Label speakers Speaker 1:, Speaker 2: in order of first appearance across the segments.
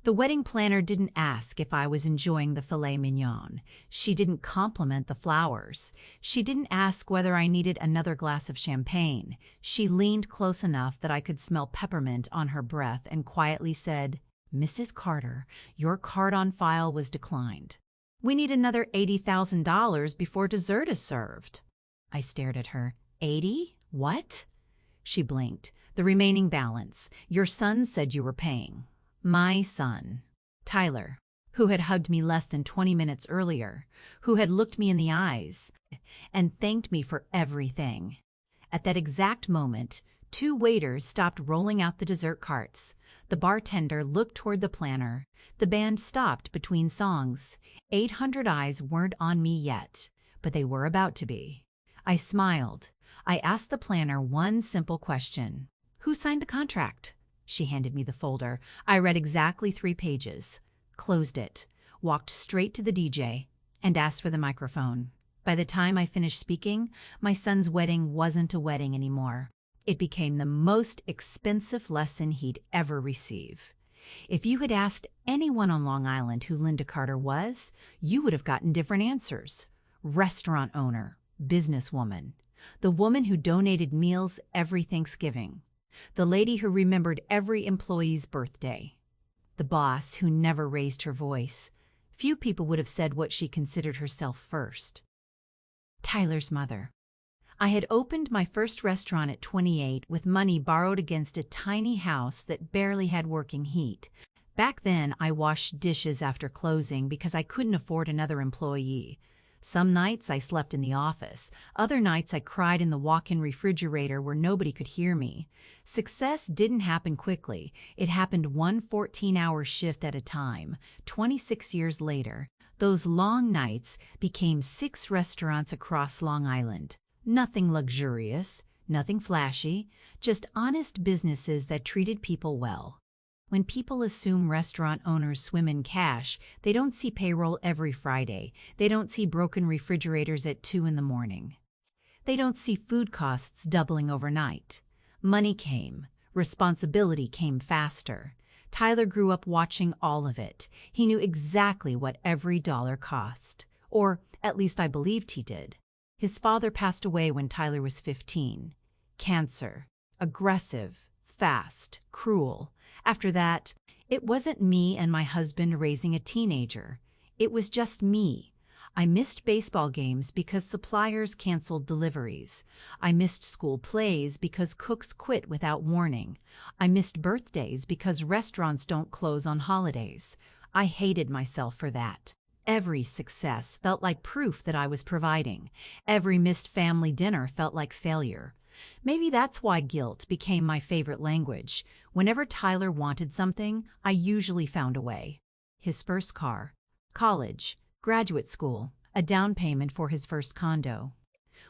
Speaker 1: The wedding planner didn't ask if I was enjoying the filet mignon. She didn't compliment the flowers. She didn't ask whether I needed another glass of champagne. She leaned close enough that I could smell peppermint on her breath and quietly said, "Mrs. Carter, your card on file was declined. We need another $80,000 before dessert is served." I stared at her. 80? What? She blinked. "The remaining balance. Your son said you were paying." My son. Tyler, who had hugged me less than 20 minutes earlier, who had looked me in the eyes and thanked me for everything. At that exact moment, 2 waiters stopped rolling out the dessert carts. The bartender looked toward the planner. The band stopped between songs. 800 eyes weren't on me yet, but they were about to be. I smiled. I asked the planner one simple question. "Who signed the contract?" She handed me the folder. I read exactly 3 pages, closed it, walked straight to the DJ, and asked for the microphone. By the time I finished speaking, my son's wedding wasn't a wedding anymore. It became the most expensive lesson he'd ever receive. If you had asked anyone on Long Island who Linda Carter was, you would have gotten different answers. Restaurant owner, businesswoman, the woman who donated meals every Thanksgiving, the lady who remembered every employee's birthday, the boss who never raised her voice. Few people would have said what she considered herself first. Tyler's mother. I had opened my first restaurant at 28 with money borrowed against a tiny house that barely had working heat. Back then, I washed dishes after closing because I couldn't afford another employee. Some nights I slept in the office. Other nights I cried in the walk-in refrigerator where nobody could hear me. Success didn't happen quickly. It happened one 14-hour shift at a time. 26 years later, those long nights became 6 restaurants across Long Island. Nothing luxurious, nothing flashy, just honest businesses that treated people well. When people assume restaurant owners swim in cash, they don't see payroll every Friday. They don't see broken refrigerators at 2 in the morning. They don't see food costs doubling overnight. Money came. Responsibility came faster. Tyler grew up watching all of it. He knew exactly what every dollar cost. Or at least I believed he did. His father passed away when Tyler was 15. Cancer. Aggressive. Fast. Cruel. After that, it wasn't me and my husband raising a teenager. It was just me. I missed baseball games because suppliers canceled deliveries. I missed school plays because cooks quit without warning. I missed birthdays because restaurants don't close on holidays. I hated myself for that. Every success felt like proof that I was providing. Every missed family dinner felt like failure. Maybe that's why guilt became my favorite language. Whenever Tyler wanted something, I usually found a way. His first car, college, graduate school, a down payment for his first condo.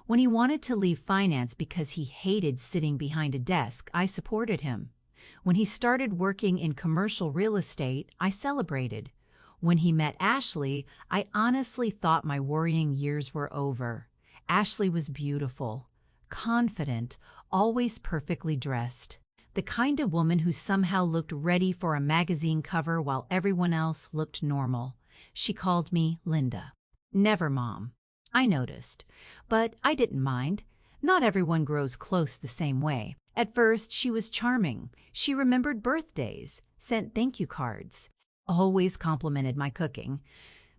Speaker 1: When he wanted to leave finance because he hated sitting behind a desk, I supported him. When he started working in commercial real estate, I celebrated. When he met Ashley, I honestly thought my worrying years were over. Ashley was beautiful, confident, always perfectly dressed. The kind of woman who somehow looked ready for a magazine cover while everyone else looked normal. She called me Linda. Never Mom. I noticed, but I didn't mind. Not everyone grows close the same way. At first, she was charming. She remembered birthdays, sent thank you cards, always complimented my cooking.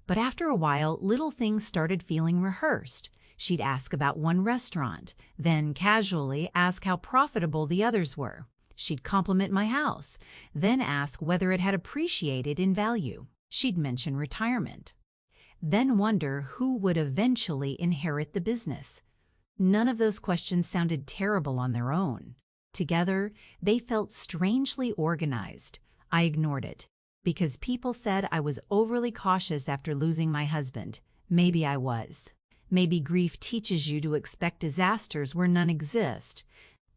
Speaker 1: But after a while, little things started feeling rehearsed. She'd ask about one restaurant, then casually ask how profitable the others were. She'd compliment my house, then ask whether it had appreciated in value. She'd mention retirement, then wonder who would eventually inherit the business. None of those questions sounded terrible on their own. Together, they felt strangely organized. I ignored it, because people said I was overly cautious after losing my husband. Maybe I was. Maybe grief teaches you to expect disasters where none exist.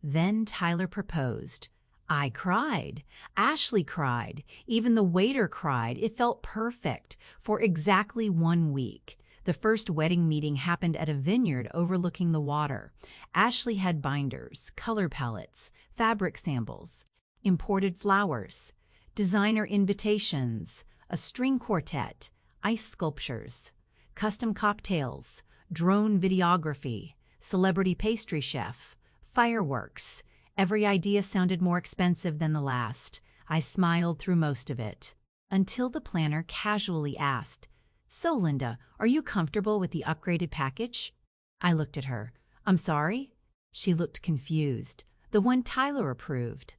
Speaker 1: Then Tyler proposed. I cried. Ashley cried. Even the waiter cried. It felt perfect for exactly 1 week. The first wedding meeting happened at a vineyard overlooking the water. Ashley had binders, color palettes, fabric samples, imported flowers. designer invitations, a string quartet, ice sculptures, custom cocktails, drone videography, celebrity pastry chef, fireworks. Every idea sounded more expensive than the last. I smiled through most of it, until the planner casually asked, "So, Linda, are you comfortable with the upgraded package?" I looked at her. "I'm sorry?" She looked confused. "The one Tyler approved."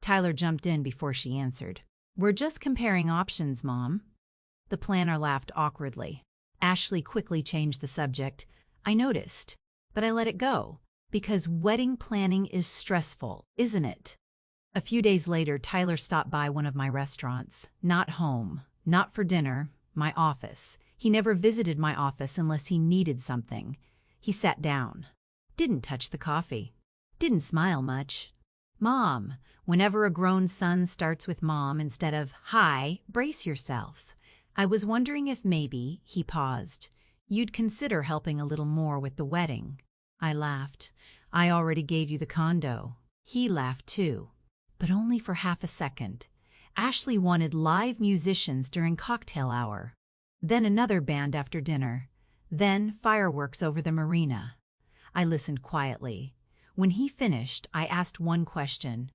Speaker 1: Tyler jumped in before she answered. "We're just comparing options, Mom." The planner laughed awkwardly. Ashley quickly changed the subject. "I noticed, but I let it go, because wedding planning is stressful, isn't it?" A few days later, Tyler stopped by one of my restaurants. Not home, not for dinner, my office. He never visited my office unless he needed something. He sat down. Didn't touch the coffee. Didn't smile much. "Mom." Whenever a grown son starts with Mom instead of "Hi, brace yourself." I was wondering if maybe, he paused, you'd consider helping a little more with the wedding. I laughed. "I already gave you the condo." He laughed too, but only for half a second. Ashley wanted live musicians during cocktail hour, then another band after dinner, then fireworks over the marina. I listened quietly. When he finished, I asked one question.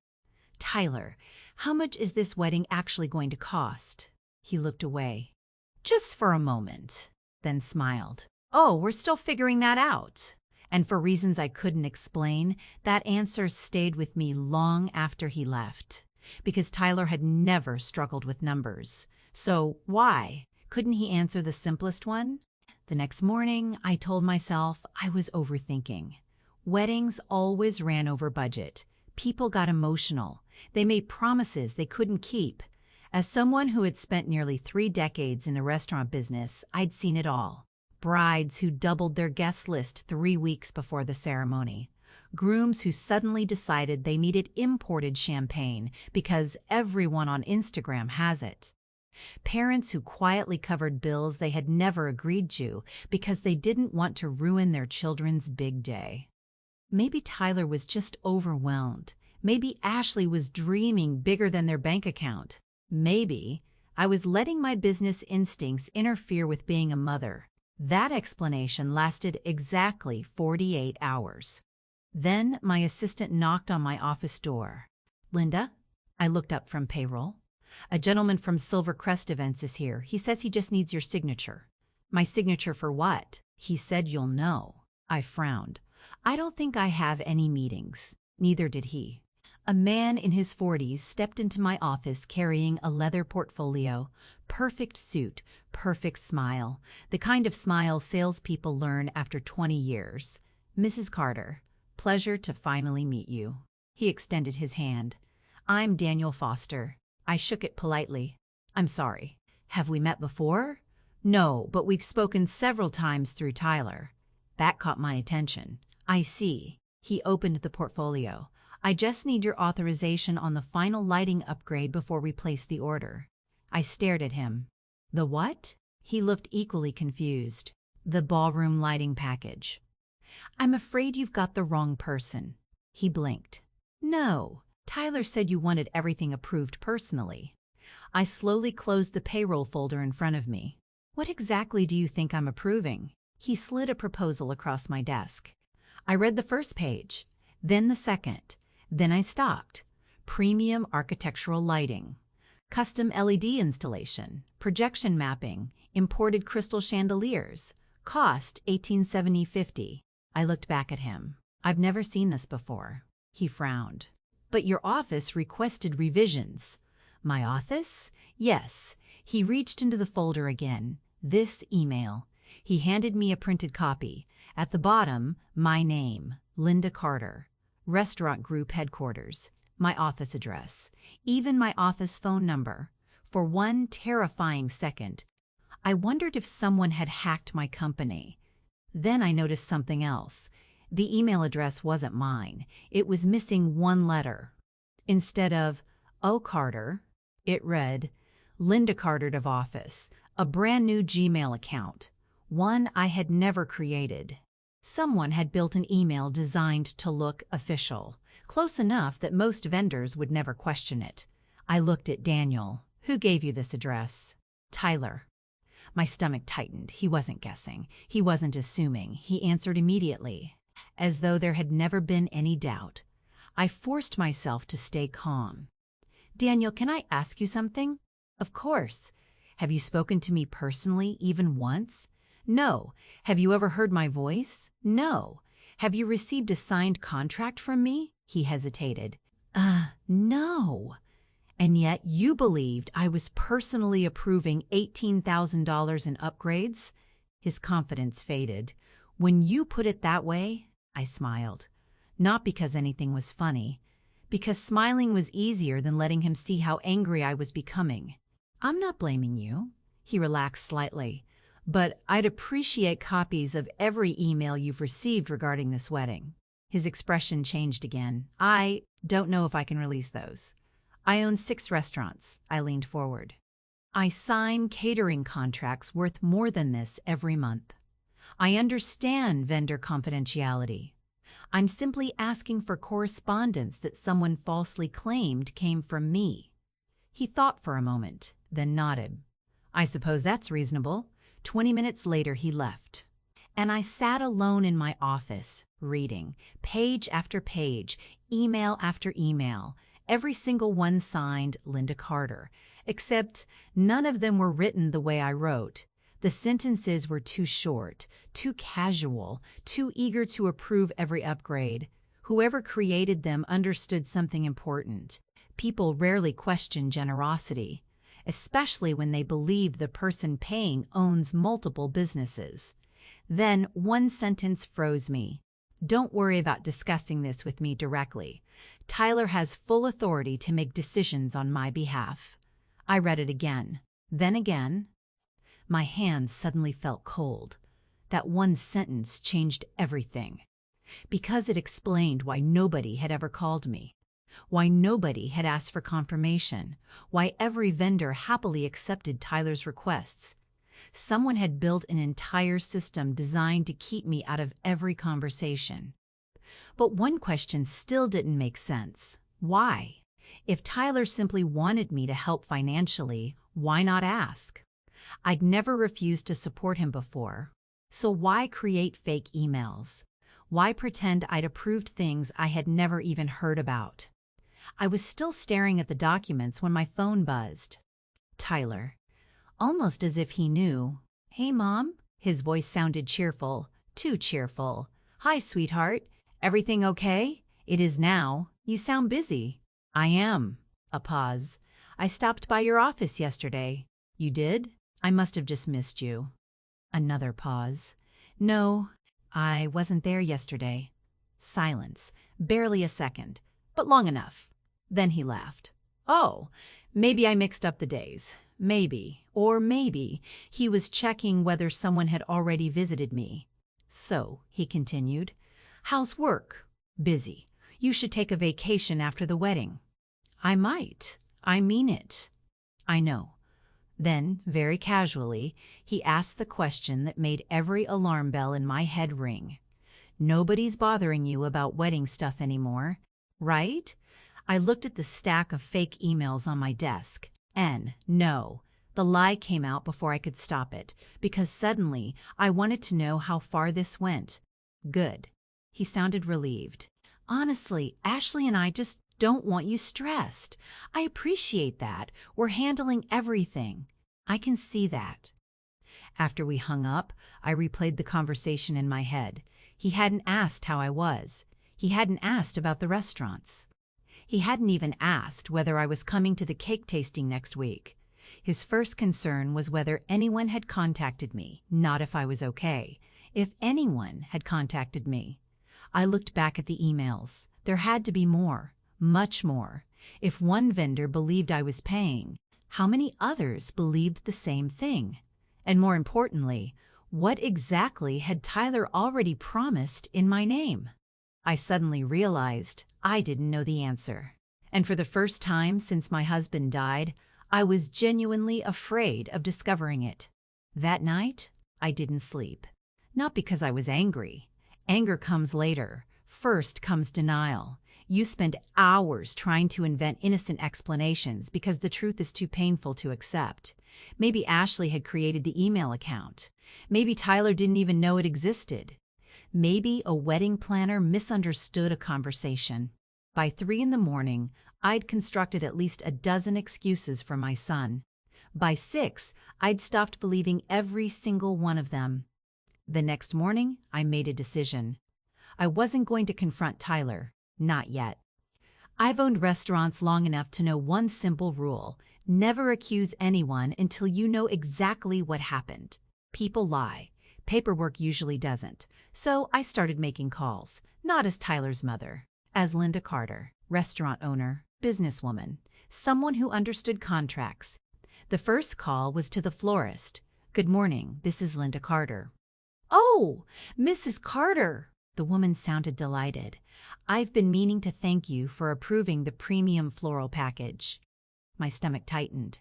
Speaker 1: "Tyler, how much is this wedding actually going to cost?" He looked away, just for a moment, then smiled. "Oh, we're still figuring that out." And for reasons I couldn't explain, that answer stayed with me long after he left. Because Tyler had never struggled with numbers. So why? Couldn't he answer the simplest one? The next morning, I told myself I was overthinking. Weddings always ran over budget. People got emotional. They made promises they couldn't keep. As someone who had spent nearly 3 decades in the restaurant business, I'd seen it all. Brides who doubled their guest list 3 weeks before the ceremony. Grooms who suddenly decided they needed imported champagne because everyone on Instagram has it. Parents who quietly covered bills they had never agreed to because they didn't want to ruin their children's big day. Maybe Tyler was just overwhelmed. Maybe Ashley was dreaming bigger than their bank account. Maybe I was letting my business instincts interfere with being a mother. That explanation lasted exactly 48 hours. Then my assistant knocked on my office door. "Linda?" I looked up from payroll. "A gentleman from Silver Crest Events is here. He says he just needs your signature." "My signature for what?" "He said you'll know." I frowned. "I don't think I have any meetings." Neither did he. A man in his 40s stepped into my office carrying a leather portfolio. Perfect suit, perfect smile. The kind of smile salespeople learn after 20 years. "Mrs. Carter, pleasure to finally meet you." He extended his hand. "I'm Daniel Foster." I shook it politely. "I'm sorry. Have we met before?" "No, but we've spoken several times through Tyler." That caught my attention. "I see." He opened the portfolio. "I just need your authorization on the final lighting upgrade before we place the order." I stared at him. "The what?" He looked equally confused. "The ballroom lighting package." "I'm afraid you've got the wrong person." He blinked. "No, Tyler said you wanted everything approved personally." I slowly closed the payroll folder in front of me. "What exactly do you think I'm approving?" He slid a proposal across my desk. I read the first page, then the second. Then I stopped. Premium architectural lighting, custom LED installation, projection mapping, imported crystal chandeliers, cost $1870.50. I looked back at him. "I've never seen this before." He frowned. "But your office requested revisions." "My office?" "Yes." He reached into the folder again. "This email." He handed me a printed copy. At the bottom, my name, Linda Carter. Restaurant Group Headquarters, my office address, even my office phone number. For one terrifying second, I wondered if someone had hacked my company. Then I noticed something else. The email address wasn't mine. It was missing one letter. Instead of O. Carter, it read Linda Carter of Office, a brand new Gmail account, one I had never created. Someone had built an email designed to look official, close enough that most vendors would never question it. I looked at Daniel. Who gave you this address? Tyler. My stomach tightened. He wasn't guessing. He wasn't assuming. He answered immediately, as though there had never been any doubt. I forced myself to stay calm. Daniel, can I ask you something? Of course. Have you spoken to me personally even once? No. Have you ever heard my voice? No. Have you received a signed contract from me? He hesitated. No. And yet you believed I was personally approving $18,000 in upgrades? His confidence faded. When you put it that way, I smiled. Not because anything was funny, because smiling was easier than letting him see how angry I was becoming. I'm not blaming you. He relaxed slightly. But I'd appreciate copies of every email you've received regarding this wedding. His expression changed again. I don't know if I can release those. I own 6 restaurants. I leaned forward. I sign catering contracts worth more than this every month. I understand vendor confidentiality. I'm simply asking for correspondence that someone falsely claimed came from me. He thought for a moment, then nodded. I suppose that's reasonable. 20 minutes later, he left. And I sat alone in my office, reading, page after page, email after email, every single one signed Linda Carter, except none of them were written the way I wrote. The sentences were too short, too casual, too eager to approve every upgrade. Whoever created them understood something important. People rarely question generosity, especially when they believe the person paying owns multiple businesses. Then one sentence froze me. Don't worry about discussing this with me directly. Tyler has full authority to make decisions on my behalf. I read it again, then again. My hands suddenly felt cold. That one sentence changed everything. Because it explained why nobody had ever called me, why nobody had asked for confirmation, why every vendor happily accepted Tyler's requests. Someone had built an entire system designed to keep me out of every conversation. But one question still didn't make sense. Why? If Tyler simply wanted me to help financially, why not ask? I'd never refused to support him before. So why create fake emails? Why pretend I'd approved things I had never even heard about? I was still staring at the documents when my phone buzzed. Tyler. Almost as if he knew. Hey, Mom? His voice sounded cheerful, too cheerful. Hi, sweetheart. Everything okay? It is now. You sound busy. I am. A pause. I stopped by your office yesterday. You did? I must have just missed you. Another pause. No, I wasn't there yesterday. Silence. Barely a second, but long enough. Then he laughed. Oh, maybe I mixed up the days. Maybe, or maybe, he was checking whether someone had already visited me. So, he continued, how's work? Busy. You should take a vacation after the wedding. I might. I mean it. I know. Then, very casually, he asked the question that made every alarm bell in my head ring. Nobody's bothering you about wedding stuff anymore, right? I looked at the stack of fake emails on my desk. No. The lie came out before I could stop it, because suddenly I wanted to know how far this went. Good. He sounded relieved. Honestly, Ashley and I just don't want you stressed. I appreciate that. We're handling everything. I can see that. After we hung up, I replayed the conversation in my head. He hadn't asked how I was. He hadn't asked about the restaurants. He hadn't even asked whether I was coming to the cake tasting next week. His first concern was whether anyone had contacted me, not if I was okay. If anyone had contacted me. I looked back at the emails. There had to be more. Much more. If one vendor believed I was paying, how many others believed the same thing? And more importantly, what exactly had Tyler already promised in my name? I suddenly realized I didn't know the answer. And for the first time since my husband died, I was genuinely afraid of discovering it. That night, I didn't sleep. Not because I was angry. Anger comes later. First comes denial. You spend hours trying to invent innocent explanations because the truth is too painful to accept. Maybe Ashley had created the email account. Maybe Tyler didn't even know it existed. Maybe a wedding planner misunderstood a conversation. By 3 in the morning, I'd constructed at least a dozen excuses for my son. By 6, I'd stopped believing every single one of them. The next morning, I made a decision. I wasn't going to confront Tyler. Not yet. I've owned restaurants long enough to know one simple rule: never accuse anyone until you know exactly what happened. People lie. Paperwork usually doesn't. So I started making calls, not as Tyler's mother, as Linda Carter, restaurant owner, businesswoman, someone who understood contracts. The first call was to the florist. "Good morning, this is Linda Carter." "Oh, Mrs. Carter!" The woman sounded delighted. "I've been meaning to thank you for approving the premium floral package." My stomach tightened.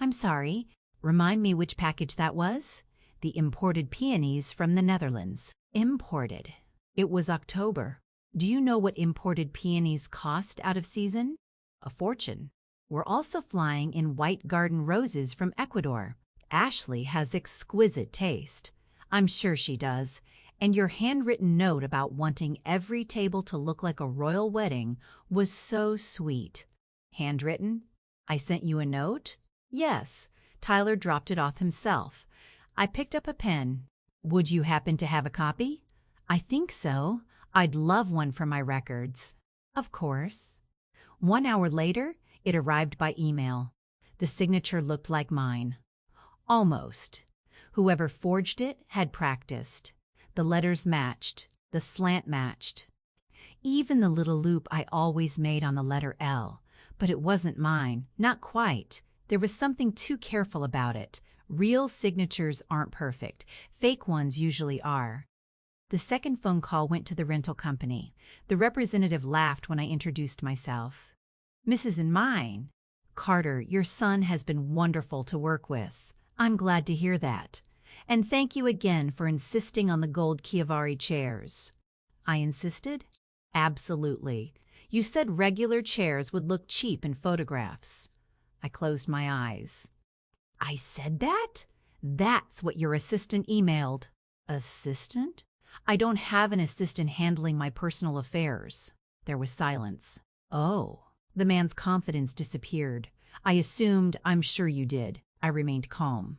Speaker 1: "I'm sorry. Remind me which package that was?" "The imported peonies from the Netherlands." Imported. It was October. Do you know what imported peonies cost out of season? A fortune. We're also flying in white garden roses from Ecuador. Ashley has exquisite taste. I'm sure she does. And your handwritten note about wanting every table to look like a royal wedding was so sweet. Handwritten? I sent you a note? Yes. Tyler dropped it off himself. I picked up a pen. Would you happen to have a copy? I think so. I'd love one for my records. Of course. 1 hour later, it arrived by email. The signature looked like mine. Almost. Whoever forged it had practiced. The letters matched. The slant matched. Even the little loop I always made on the letter L. But it wasn't mine. Not quite. There was something too careful about it. Real signatures aren't perfect. Fake ones usually are. The second phone call went to the rental company. The representative laughed when I introduced myself. "Mrs. and mine. Carter, your son has been wonderful to work with." "I'm glad to hear that. And thank you again for insisting on the gold Chiavari chairs." I insisted? Absolutely. You said regular chairs would look cheap in photographs. I closed my eyes. I said that? That's what your assistant emailed. Assistant? I don't have an assistant handling my personal affairs. There was silence. Oh. The man's confidence disappeared. I assumed, "I'm sure you did." I remained calm.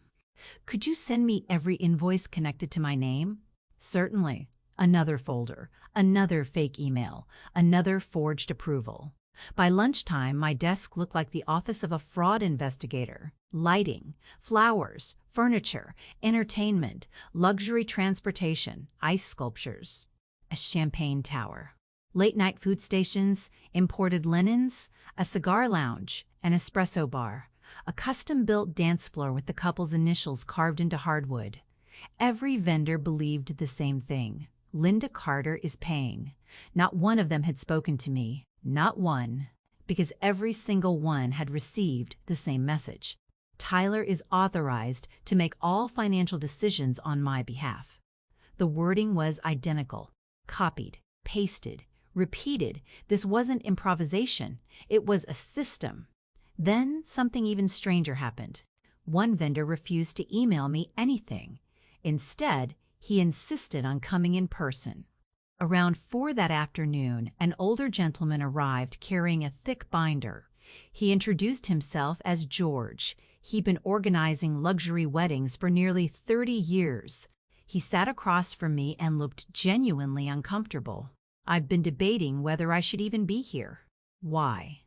Speaker 1: "Could you send me every invoice connected to my name?" "Certainly." Another folder, another fake email, another forged approval. By lunchtime, my desk looked like the office of a fraud investigator. Lighting, flowers, furniture, entertainment, luxury transportation, ice sculptures. A champagne tower. Late-night food stations, imported linens, a cigar lounge, an espresso bar, a custom-built dance floor with the couple's initials carved into hardwood. Every vendor believed the same thing. Linda Carter is paying. Not one of them had spoken to me. Not one. Because every single one had received the same message. Tyler is authorized to make all financial decisions on my behalf. The wording was identical. Copied, pasted, repeated. This wasn't improvisation. It was a system. Then something even stranger happened. One vendor refused to email me anything. Instead, he insisted on coming in person. Around 4 that afternoon, an older gentleman arrived carrying a thick binder. He introduced himself as George. He'd been organizing luxury weddings for nearly 30 years. He sat across from me and looked genuinely uncomfortable. I've been debating whether I should even be here. Why?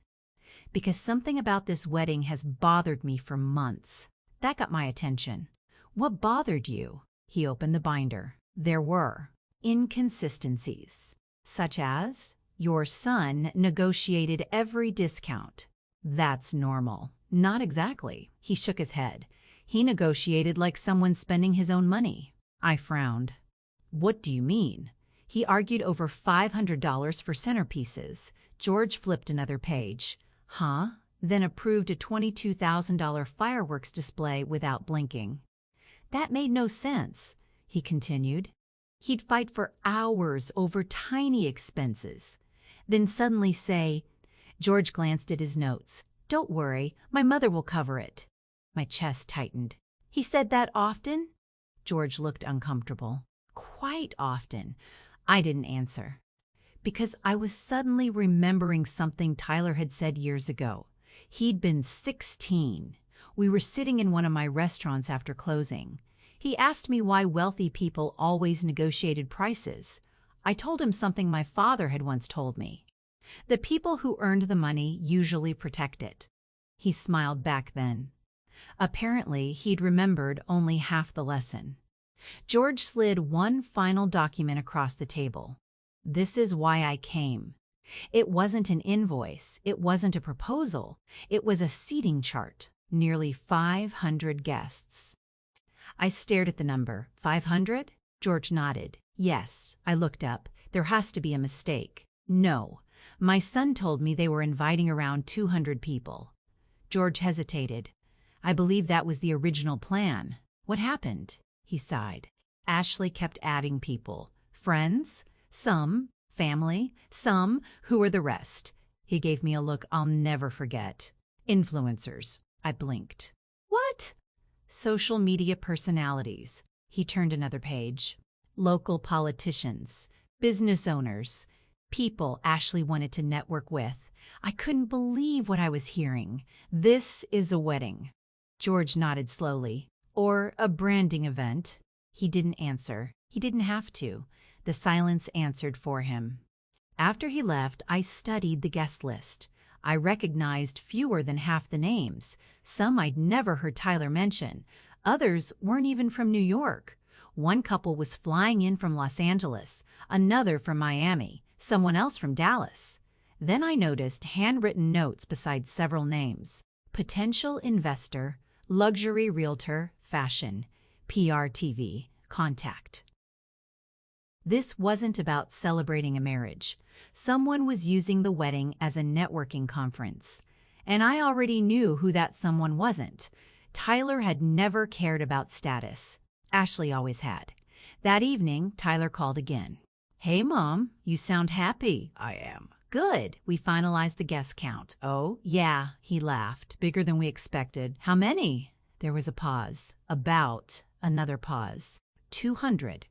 Speaker 1: Because something about this wedding has bothered me for months. That got my attention. What bothered you? He opened the binder. There were inconsistencies, such as your son negotiated every discount. That's normal. Not exactly. He shook his head. He negotiated like someone spending his own money. I frowned. What do you mean? He argued over $500 for centerpieces. George flipped another page. Huh? Then approved a $22,000 fireworks display without blinking. That made no sense, he continued. He'd fight for hours over tiny expenses. then suddenly say, George glanced at his notes. Don't worry, my mother will cover it. My chest tightened. He said that often? George looked uncomfortable. Quite often. I didn't answer. Because I was suddenly remembering something Tyler had said years ago. He'd been 16. We were sitting in one of my restaurants after closing. He asked me why wealthy people always negotiated prices. I told him something my father had once told me. The people who earned the money usually protect it. He smiled back then. Apparently, he'd remembered only half the lesson. George slid one final document across the table. This is why I came. It wasn't an invoice. It wasn't a proposal. It was a seating chart. Nearly 500 guests. I stared at the number. 500? George nodded. Yes. I looked up. There has to be a mistake. No. My son told me they were inviting around 200 people. George hesitated. I believe that was the original plan. What happened? He sighed. Ashley kept adding people. Friends? Some. Family? Some. Who are the rest? He gave me a look I'll never forget. Influencers. I blinked. What? Social media personalities. He turned another page. Local politicians. Business owners. People Ashley wanted to network with. I couldn't believe what I was hearing. This is a wedding. George nodded slowly. Or a branding event. He didn't answer. He didn't have to. The silence answered for him. After he left, I studied the guest list. I recognized fewer than half the names. Some I'd never heard Tyler mention. Others weren't even from New York. One couple was flying in from Los Angeles, another from Miami, someone else from Dallas. Then I noticed handwritten notes beside several names. Potential investor, luxury realtor, fashion, PR TV, contact. This wasn't about celebrating a marriage. Someone was using the wedding as a networking conference. And I already knew who that someone wasn't. Tyler had never cared about status. Ashley always had. That evening, Tyler called again. Hey, Mom, you sound happy. I am. Good. We finalized the guest count. Oh, yeah, he laughed. Bigger than we expected. How many? There was a pause. About. Another pause. 200.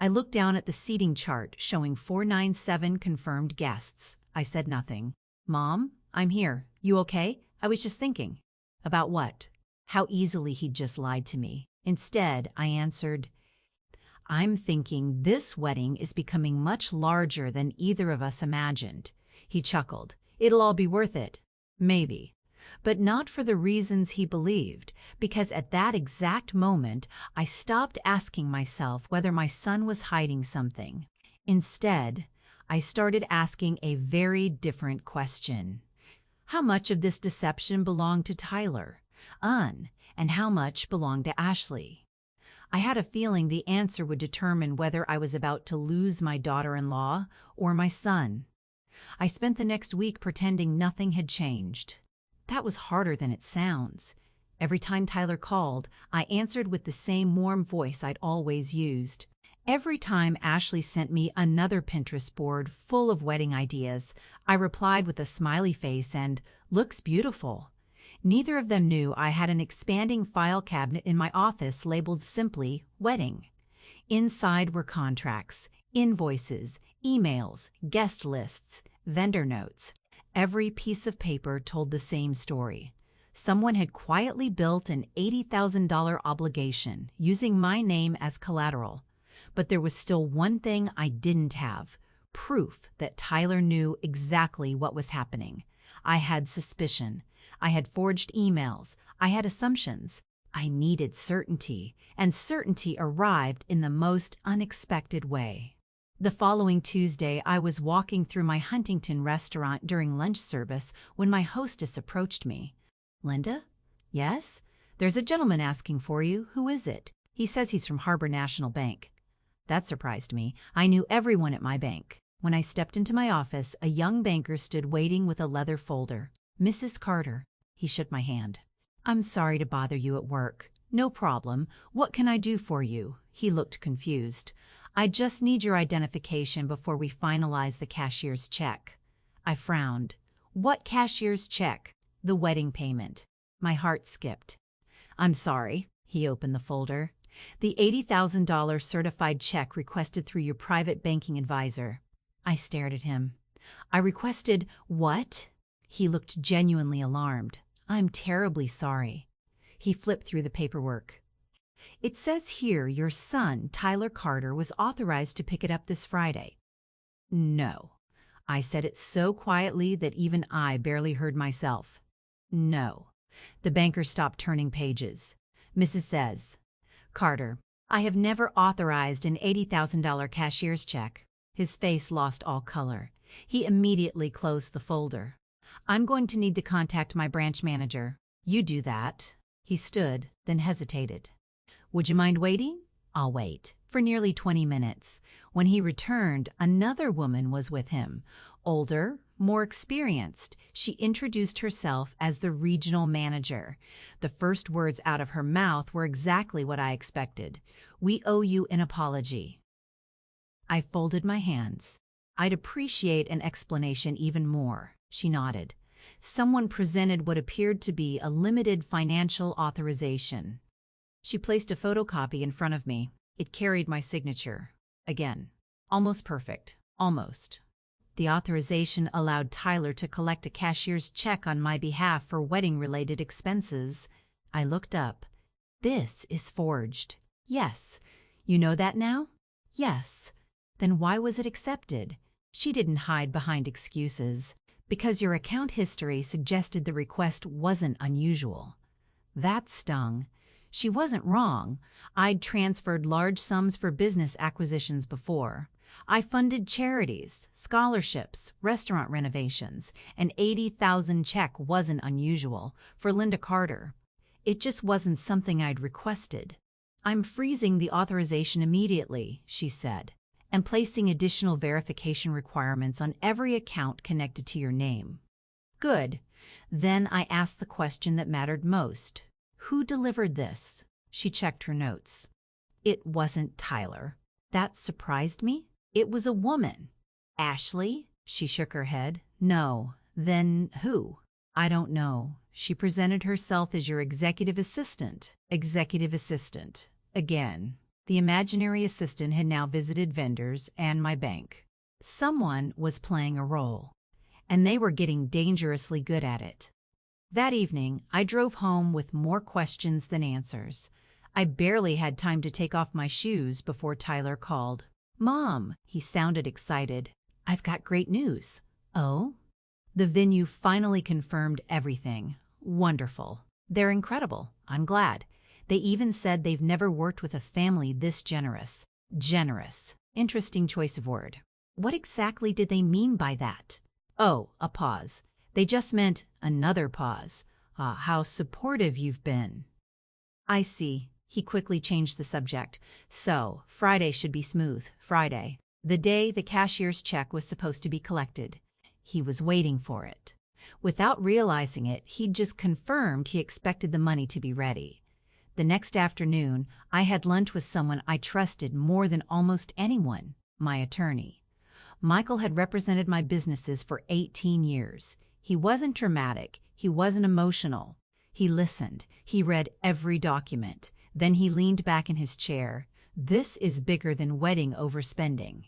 Speaker 1: I looked down at the seating chart showing 497 confirmed guests. I said nothing. Mom, I'm here. You okay? I was just thinking. About what? How easily he'd just lied to me. Instead, I answered, I'm thinking this wedding is becoming much larger than either of us imagined. He chuckled. It'll all be worth it. Maybe. But not for the reasons he believed, because at that exact moment, I stopped asking myself whether my son was hiding something. Instead, I started asking a very different question. How much of this deception belonged to Tyler? And how much belonged to Ashley? I had a feeling the answer would determine whether I was about to lose my daughter-in-law or my son. I spent the next week pretending nothing had changed. That was harder than it sounds. Every time Tyler called, I answered with the same warm voice I'd always used. Every time Ashley sent me another Pinterest board full of wedding ideas, I replied with a smiley face and, looks beautiful. Neither of them knew I had an expanding file cabinet in my office labeled simply Wedding. Inside were contracts, invoices, emails, guest lists, vendor notes. Every piece of paper told the same story. Someone had quietly built an $80,000 obligation using my name as collateral. But there was still one thing I didn't have: proof that Tyler knew exactly what was happening. I had suspicion. I had forged emails. I had assumptions. I needed certainty, and certainty arrived in the most unexpected way. The following Tuesday, I was walking through my Huntington restaurant during lunch service when my hostess approached me. Linda? Yes? There's a gentleman asking for you. Who is it? He says he's from Harbor National Bank. That surprised me. I knew everyone at my bank. When I stepped into my office, a young banker stood waiting with a leather folder. Mrs. Carter. He shook my hand. I'm sorry to bother you at work. No problem. What can I do for you? He looked confused. I just need your identification before we finalize the cashier's check. I frowned. What cashier's check? The wedding payment. My heart skipped. I'm sorry. He opened the folder. The $80,000 certified check requested through your private banking advisor. I stared at him. I requested what? He looked genuinely alarmed. I'm terribly sorry. He flipped through the paperwork. It says here your son, Tyler Carter, was authorized to pick it up this Friday. No. I said it so quietly that even I barely heard myself. No. The banker stopped turning pages. Mrs. says, Carter, I have never authorized an $80,000 cashier's check. His face lost all color. He immediately closed the folder. I'm going to need to contact my branch manager. You do that. He stood, then hesitated. Would you mind waiting? I'll wait. For nearly 20 minutes. When he returned, another woman was with him. Older, more experienced, she introduced herself as the regional manager. The first words out of her mouth were exactly what I expected. We owe you an apology. I folded my hands. I'd appreciate an explanation even more. She nodded. Someone presented what appeared to be a limited financial authorization. She placed a photocopy in front of me. It carried my signature. Again. Almost perfect. Almost. The authorization allowed Tyler to collect a cashier's check on my behalf for wedding-related expenses. I looked up. This is forged. Yes. You know that now? Yes. Then why was it accepted? She didn't hide behind excuses. Because your account history suggested the request wasn't unusual. That stung. She wasn't wrong. I'd transferred large sums for business acquisitions before. I funded charities, scholarships, restaurant renovations. An $80,000 check wasn't unusual for Linda Carter. It just wasn't something I'd requested. I'm freezing the authorization immediately, she said, and placing additional verification requirements on every account connected to your name. Good. Then I asked the question that mattered most. Who delivered this? She checked her notes. It wasn't Tyler. That surprised me. It was a woman. Ashley? She shook her head. No. Then who? I don't know. She presented herself as your executive assistant. Executive assistant. Again. The imaginary assistant had now visited vendors and my bank. Someone was playing a role, and they were getting dangerously good at it. That evening, I drove home with more questions than answers. I barely had time to take off my shoes before Tyler called. Mom, he sounded excited. I've got great news. Oh? The venue finally confirmed everything. Wonderful. They're incredible. I'm glad. They even said they've never worked with a family this generous. Generous. Interesting choice of word. What exactly did they mean by that? Oh, a pause. They just meant another pause. How supportive you've been. I see. He quickly changed the subject. So, Friday should be smooth. Friday. The day the cashier's check was supposed to be collected. He was waiting for it. Without realizing it, he'd just confirmed he expected the money to be ready. The next afternoon, I had lunch with someone I trusted more than almost anyone, my attorney. Michael had represented my businesses for 18 years. He wasn't dramatic. He wasn't emotional. He listened. He read every document. Then he leaned back in his chair. This is bigger than wedding overspending.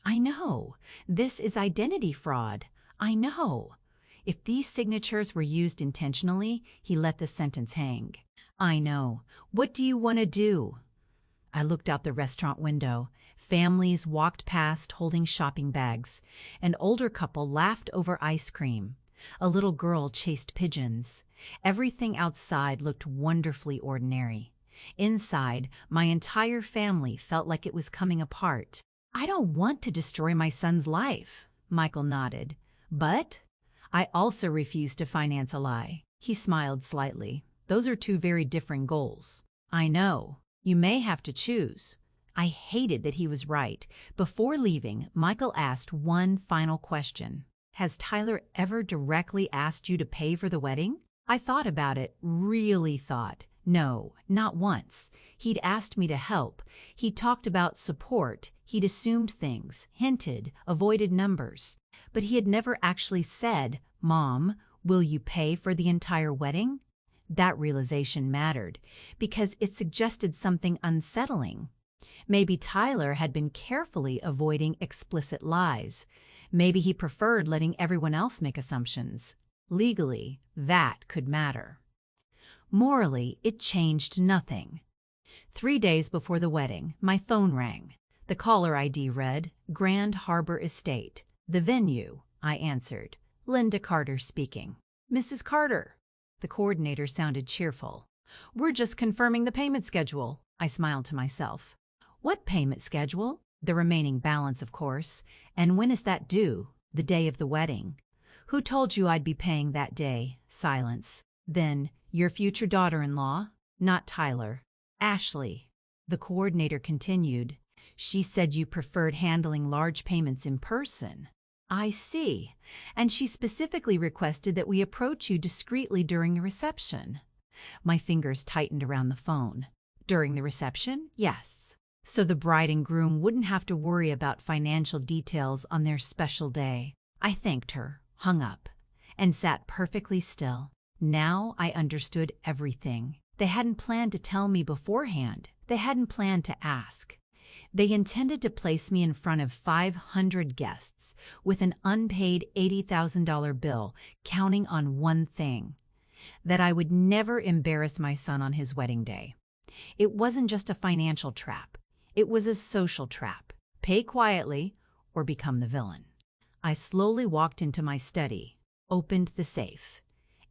Speaker 1: I know. This is identity fraud. I know. If these signatures were used intentionally, he let the sentence hang. I know. What do you want to do? I looked out the restaurant window. Families walked past holding shopping bags. An older couple laughed over ice cream. A little girl chased pigeons. Everything outside looked wonderfully ordinary. Inside, my entire family felt like it was coming apart. I don't want to destroy my son's life, Michael nodded. But I also refuse to finance a lie. He smiled slightly. Those are two very different goals. I know. You may have to choose. I hated that he was right. Before leaving, Michael asked one final question. Has Tyler ever directly asked you to pay for the wedding? I thought about it, really thought. No, not once. He'd asked me to help. He'd talked about support. He'd assumed things, hinted, avoided numbers. But he had never actually said, "Mom, will you pay for the entire wedding?" That realization mattered, because it suggested something unsettling. Maybe Tyler had been carefully avoiding explicit lies. Maybe he preferred letting everyone else make assumptions. Legally, that could matter. Morally, it changed nothing. 3 days before the wedding, my phone rang. The caller ID read, Grand Harbor Estate. The venue, I answered. Linda Carter speaking. Mrs. Carter. The coordinator sounded cheerful. We're just confirming the payment schedule, I smiled to myself. What payment schedule? The remaining balance, of course. And when is that due? The day of the wedding. Who told you I'd be paying that day? Silence. Then, your future daughter-in-law? Not Tyler. Ashley. The coordinator continued. She said you preferred handling large payments in person. I see. And she specifically requested that we approach you discreetly during the reception. My fingers tightened around the phone. During the reception? Yes. So the bride and groom wouldn't have to worry about financial details on their special day. I thanked her, hung up, and sat perfectly still. Now I understood everything. They hadn't planned to tell me beforehand. They hadn't planned to ask. They intended to place me in front of 500 guests with an unpaid $80,000 bill, counting on one thing: that I would never embarrass my son on his wedding day. It wasn't just a financial trap. It was a social trap. Pay quietly or become the villain. I slowly walked into my study, opened the safe.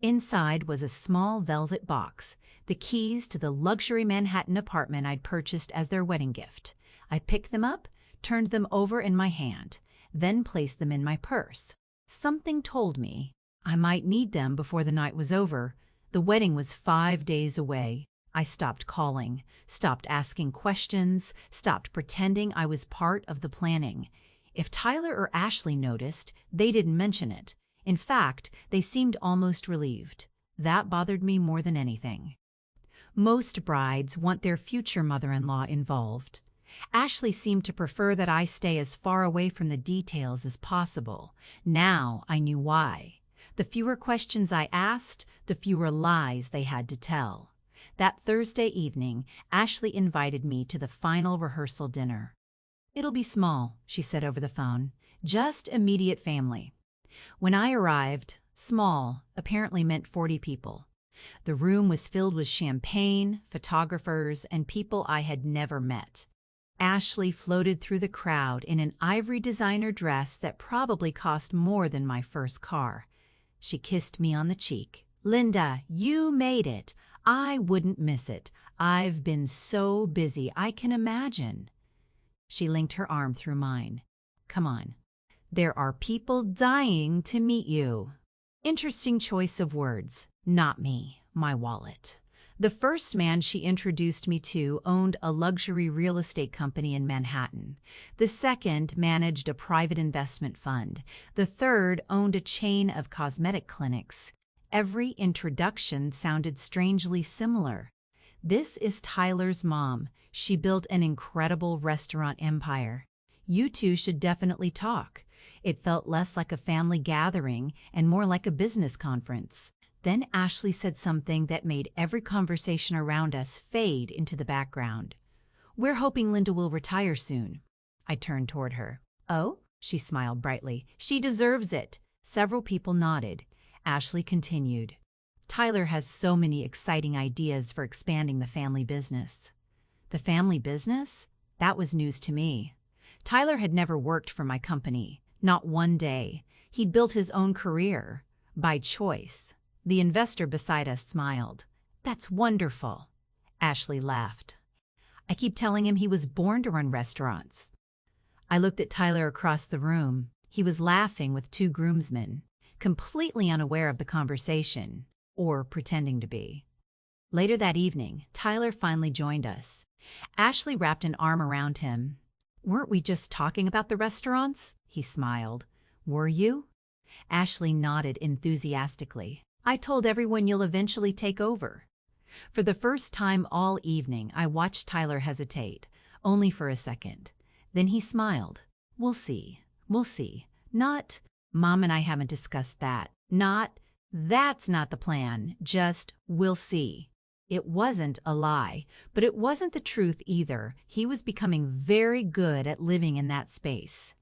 Speaker 1: Inside was a small velvet box, the keys to the luxury Manhattan apartment I'd purchased as their wedding gift. I picked them up, turned them over in my hand, then placed them in my purse. Something told me I might need them before the night was over. The wedding was 5 days away. I stopped calling, stopped asking questions, stopped pretending I was part of the planning. If Tyler or Ashley noticed, they didn't mention it. In fact, they seemed almost relieved. That bothered me more than anything. Most brides want their future mother-in-law involved. Ashley seemed to prefer that I stay as far away from the details as possible. Now I knew why. The fewer questions I asked, the fewer lies they had to tell. That Thursday evening, Ashley invited me to the final rehearsal dinner. "It'll be small," she said over the phone. "Just immediate family." When I arrived, small apparently meant 40 people. The room was filled with champagne, photographers, and people I had never met. Ashley floated through the crowd in an ivory designer dress that probably cost more than my first car. She kissed me on the cheek. "Linda, you made it. I wouldn't miss it. I've been so busy, I can imagine." She linked her arm through mine. "Come on. There are people dying to meet you." Interesting choice of words. Not me, my wallet. The first man she introduced me to owned a luxury real estate company in Manhattan. The second managed a private investment fund. The third owned a chain of cosmetic clinics. Every introduction sounded strangely similar. "This is Tyler's mom. She built an incredible restaurant empire. You two should definitely talk." It felt less like a family gathering and more like a business conference. Then Ashley said something that made every conversation around us fade into the background. "We're hoping Linda will retire soon." I turned toward her. "Oh?" She smiled brightly. "She deserves it." Several people nodded. Ashley continued. "Tyler has so many exciting ideas for expanding the family business." The family business? That was news to me. Tyler had never worked for my company. Not one day. He'd built his own career. By choice. The investor beside us smiled. "That's wonderful." Ashley laughed. "I keep telling him he was born to run restaurants." I looked at Tyler across the room. He was laughing with 2 groomsmen, completely unaware of the conversation, or pretending to be. Later that evening, Tyler finally joined us. Ashley wrapped an arm around him. "Weren't we just talking about the restaurants?" He smiled. "Were you?" Ashley nodded enthusiastically. "I told everyone you'll eventually take over." For the first time all evening, I watched Tyler hesitate, only for a second. Then he smiled. We'll see. We'll see. Not, Mom and I haven't discussed that. Not, that's not the plan. Just, we'll see. It wasn't a lie, but it wasn't the truth either. He was becoming very good at living in that space.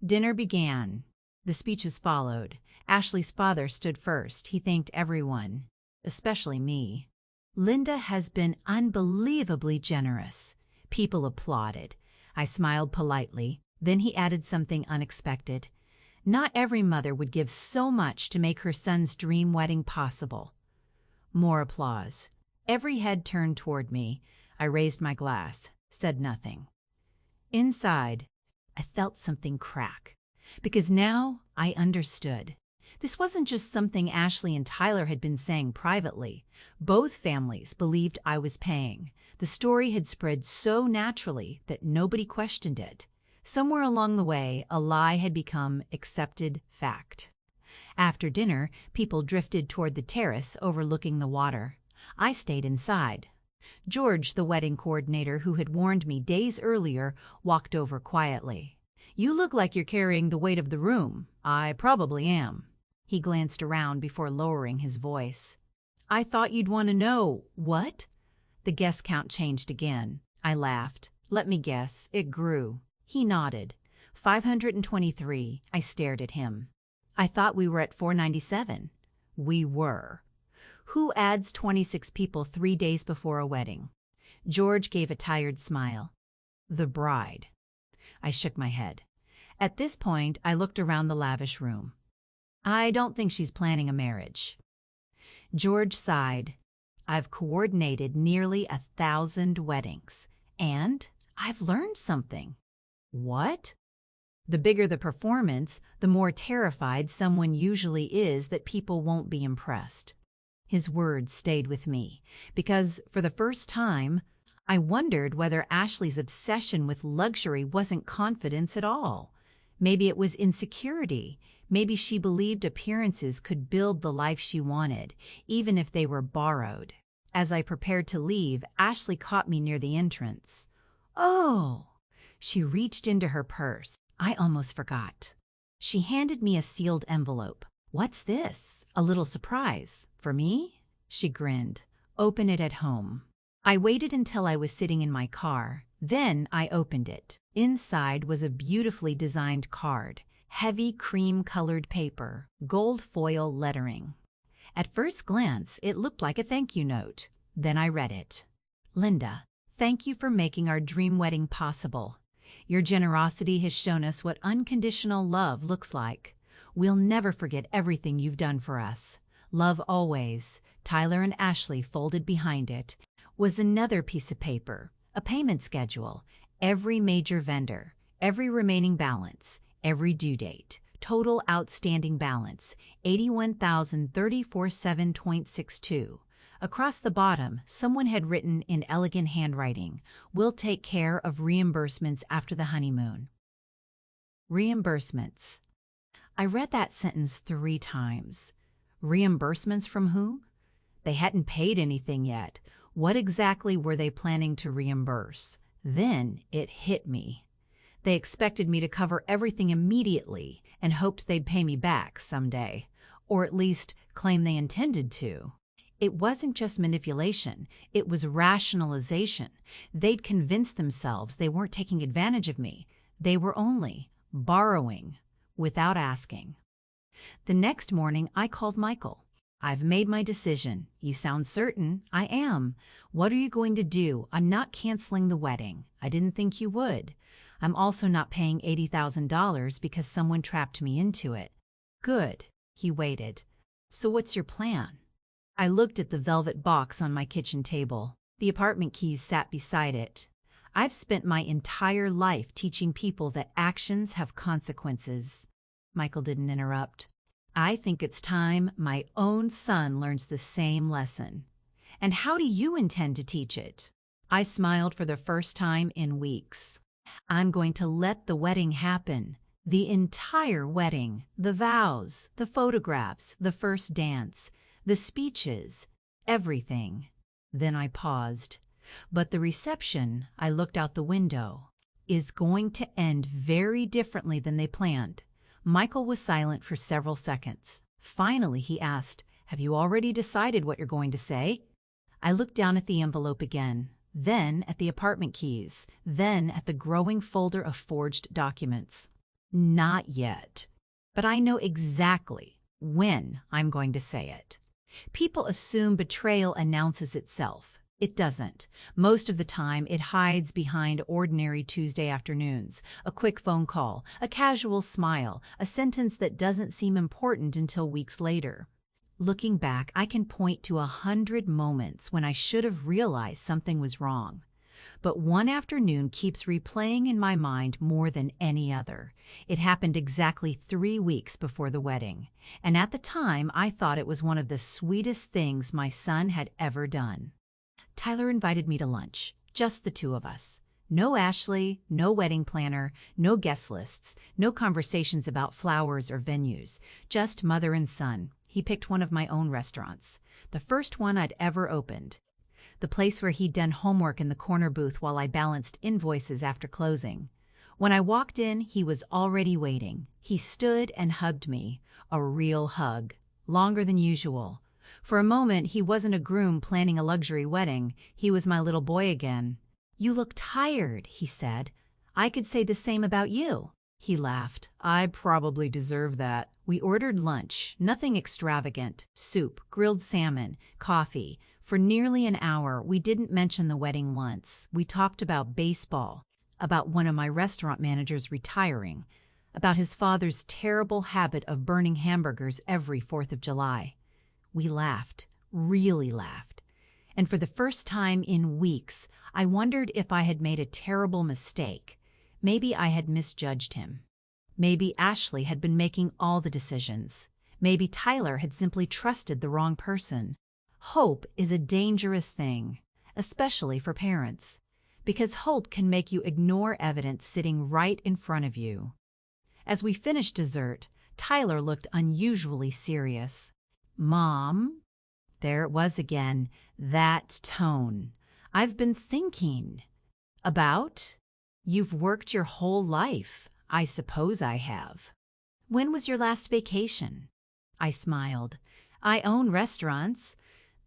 Speaker 1: Dinner began. The speeches followed. Ashley's father stood first. He thanked everyone, especially me. Linda has been unbelievably generous. People applauded. I smiled politely. Then he added something unexpected. Not every mother would give so much to make her son's dream wedding possible. More applause. Every head turned toward me. I raised my glass, said nothing. Inside, I felt something crack, because now I understood. This wasn't just something Ashley and Tyler had been saying privately. Both families believed I was paying. The story had spread so naturally that nobody questioned it. Somewhere along the way, a lie had become accepted fact. After dinner, people drifted toward the terrace overlooking the water. I stayed inside. George, the wedding coordinator who had warned me days earlier, walked over quietly. "You look like you're carrying the weight of the room." "I probably am." He glanced around before lowering his voice. "I thought you'd want to know." "What?" The guest count changed again. I laughed. "Let me guess, it grew." He nodded. 523. I stared at him. "I thought we were at 497. "We were." "Who adds 26 people 3 days before a wedding?" George gave a tired smile. "The bride." I shook my head. At this point, I looked around the lavish room. "I don't think she's planning a marriage." George sighed. "I've coordinated nearly 1,000 weddings, and I've learned something." "What?" "The bigger the performance, the more terrified someone usually is that people won't be impressed." His words stayed with me, because, for the first time, I wondered whether Ashley's obsession with luxury wasn't confidence at all. Maybe it was insecurity. Maybe she believed appearances could build the life she wanted, even if they were borrowed. As I prepared to leave, Ashley caught me near the entrance. "Oh!" She reached into her purse. I almost forgot. She handed me a sealed envelope. "What's this? A little surprise. For me?" She grinned. "Open it at home." I waited until I was sitting in my car. Then I opened it. Inside was a beautifully designed card. Heavy cream-colored paper, gold foil lettering. At first glance, it looked like a thank you note. Then I read it. "Linda, thank you for making our dream wedding possible. Your generosity has shown us what unconditional love looks like. We'll never forget everything you've done for us. Love always." Tyler and Ashley folded behind it was another piece of paper, a payment schedule, every major vendor, every remaining balance, every due date, total outstanding balance, $81,034.7.62. Across the bottom, someone had written in elegant handwriting, "We'll take care of reimbursements after the honeymoon." Reimbursements. I read that sentence 3 times. Reimbursements from whom? They hadn't paid anything yet. What exactly were they planning to reimburse? Then it hit me. They expected me to cover everything immediately and hoped they'd pay me back someday, or at least claim they intended to. It wasn't just manipulation, it was rationalization. They'd convinced themselves they weren't taking advantage of me. They were only borrowing without asking. The next morning, I called Michael. "I've made my decision." "You sound certain." "I am." "What are you going to do?" "I'm not canceling the wedding." "I didn't think you would." "I'm also not paying $80,000 because someone trapped me into it." "Good." He waited. "So what's your plan?" I looked at the velvet box on my kitchen table. The apartment keys sat beside it. "I've spent my entire life teaching people that actions have consequences." Michael didn't interrupt. "I think it's time my own son learns the same lesson." "And how do you intend to teach it?" I smiled for the first time in weeks. "I'm going to let the wedding happen. The entire wedding. The vows, the photographs, the first dance, the speeches, everything." Then I paused. But the reception, I looked out the window, is going to end very differently than they planned. Michael was silent for several seconds. Finally, he asked, "Have you already decided what you're going to say?" I looked down at the envelope again, then at the apartment keys, then at the growing folder of forged documents. Not yet. But I know exactly when I'm going to say it. People assume betrayal announces itself. It doesn't. Most of the time, it hides behind ordinary Tuesday afternoons, a quick phone call, a casual smile, a sentence that doesn't seem important until weeks later. Looking back, I can point to 100 moments when I should have realized something was wrong. But one afternoon keeps replaying in my mind more than any other. It happened exactly 3 weeks before the wedding, and at the time I thought it was one of the sweetest things my son had ever done. Tyler invited me to lunch, just the two of us. No Ashley, no wedding planner, no guest lists, no conversations about flowers or venues, just mother and son. He picked one of my own restaurants, the first one I'd ever opened. The place where he'd done homework in the corner booth while I balanced invoices after closing. When I walked in, he was already waiting. He stood and hugged me, a real hug, longer than usual. For a moment, he wasn't a groom planning a luxury wedding. He was my little boy again. "You look tired," he said. "I could say the same about you." He laughed. "I probably deserve that." We ordered lunch, nothing extravagant. Soup, grilled salmon, coffee. For nearly an hour, we didn't mention the wedding once. We talked about baseball, about one of my restaurant managers retiring, about his father's terrible habit of burning hamburgers every 4th of July. We laughed, really laughed. And for the first time in weeks, I wondered if I had made a terrible mistake. Maybe I had misjudged him. Maybe Ashley had been making all the decisions. Maybe Tyler had simply trusted the wrong person. Hope is a dangerous thing, especially for parents, because hope can make you ignore evidence sitting right in front of you. As we finished dessert, Tyler looked unusually serious. "Mom," there it was again, that tone. "I've been thinking." "About?" "You've worked your whole life. I suppose I have." "When was your last vacation?" I smiled. "I own restaurants."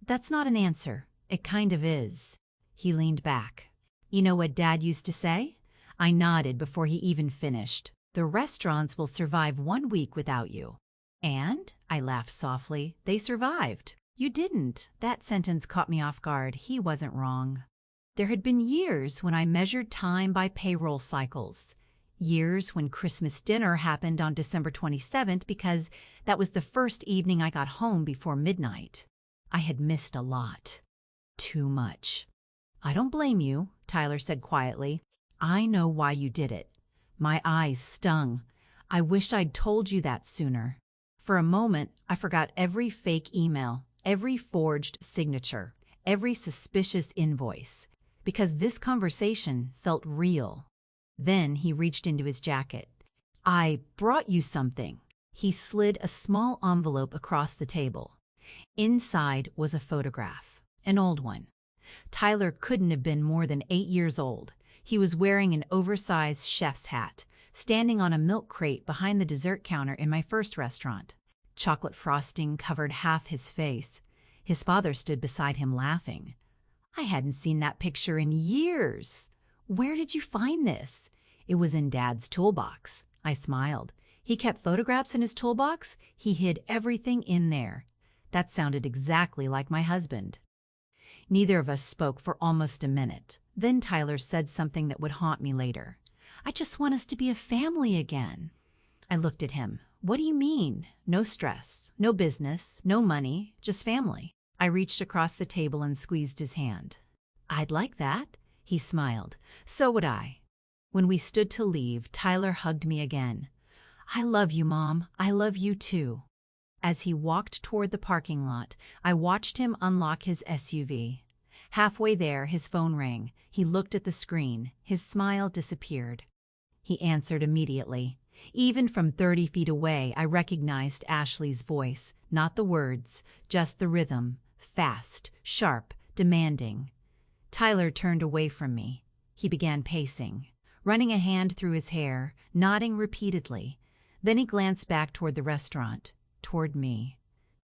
Speaker 1: "That's not an answer. It kind of is." He leaned back. "You know what Dad used to say?" I nodded before he even finished. "The restaurants will survive 1 week without you." "And?" I laughed softly. "They survived." "You didn't." That sentence caught me off guard. He wasn't wrong. There had been years when I measured time by payroll cycles. Years when Christmas dinner happened on December 27th because that was the first evening I got home before midnight. I had missed a lot. Too much. "I don't blame you," Tyler said quietly. "I know why you did it." My eyes stung. "I wish I'd told you that sooner." For a moment, I forgot every fake email, every forged signature, every suspicious invoice, because this conversation felt real. Then he reached into his jacket. "I brought you something." He slid a small envelope across the table. Inside was a photograph, an old one. Tyler couldn't have been more than 8 years old. He was wearing an oversized chef's hat, standing on a milk crate behind the dessert counter in my first restaurant. Chocolate frosting covered half his face. His father stood beside him laughing. I hadn't seen that picture in years. "Where did you find this?" "It was in Dad's toolbox." I smiled. "He kept photographs in his toolbox?" "He hid everything in there." That sounded exactly like my husband. Neither of us spoke for almost a minute. Then Tyler said something that would haunt me later. "I just want us to be a family again." I looked at him. "What do you mean? No stress, no business, no money, just family." I reached across the table and squeezed his hand. "I'd like that." He smiled. "So would I." When we stood to leave, Tyler hugged me again. "I love you, Mom. I love you too." As he walked toward the parking lot, I watched him unlock his SUV. Halfway there, his phone rang. He looked at the screen. His smile disappeared. He answered immediately. Even from 30 feet away, I recognized Ashley's voice, not the words, just the rhythm, fast, sharp, demanding. Tyler turned away from me. He began pacing, running a hand through his hair, nodding repeatedly. Then he glanced back toward the restaurant, toward me.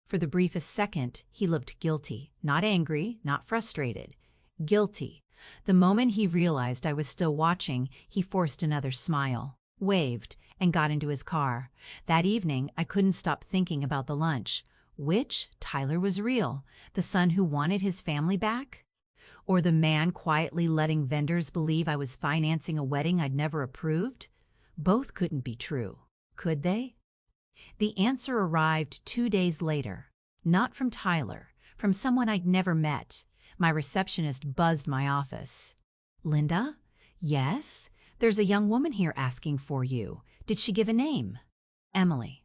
Speaker 1: For the briefest second, he looked guilty, not angry, not frustrated. Guilty. The moment he realized I was still watching, he forced another smile, waved, and got into his car. That evening, I couldn't stop thinking about the lunch. Which Tyler was real? The son who wanted his family back? Or the man quietly letting vendors believe I was financing a wedding I'd never approved? Both couldn't be true, could they? The answer arrived 2 days later. Not from Tyler, from someone I'd never met. My receptionist buzzed my office. "Linda? Yes? There's a young woman here asking for you. Did she give a name?" "Emily."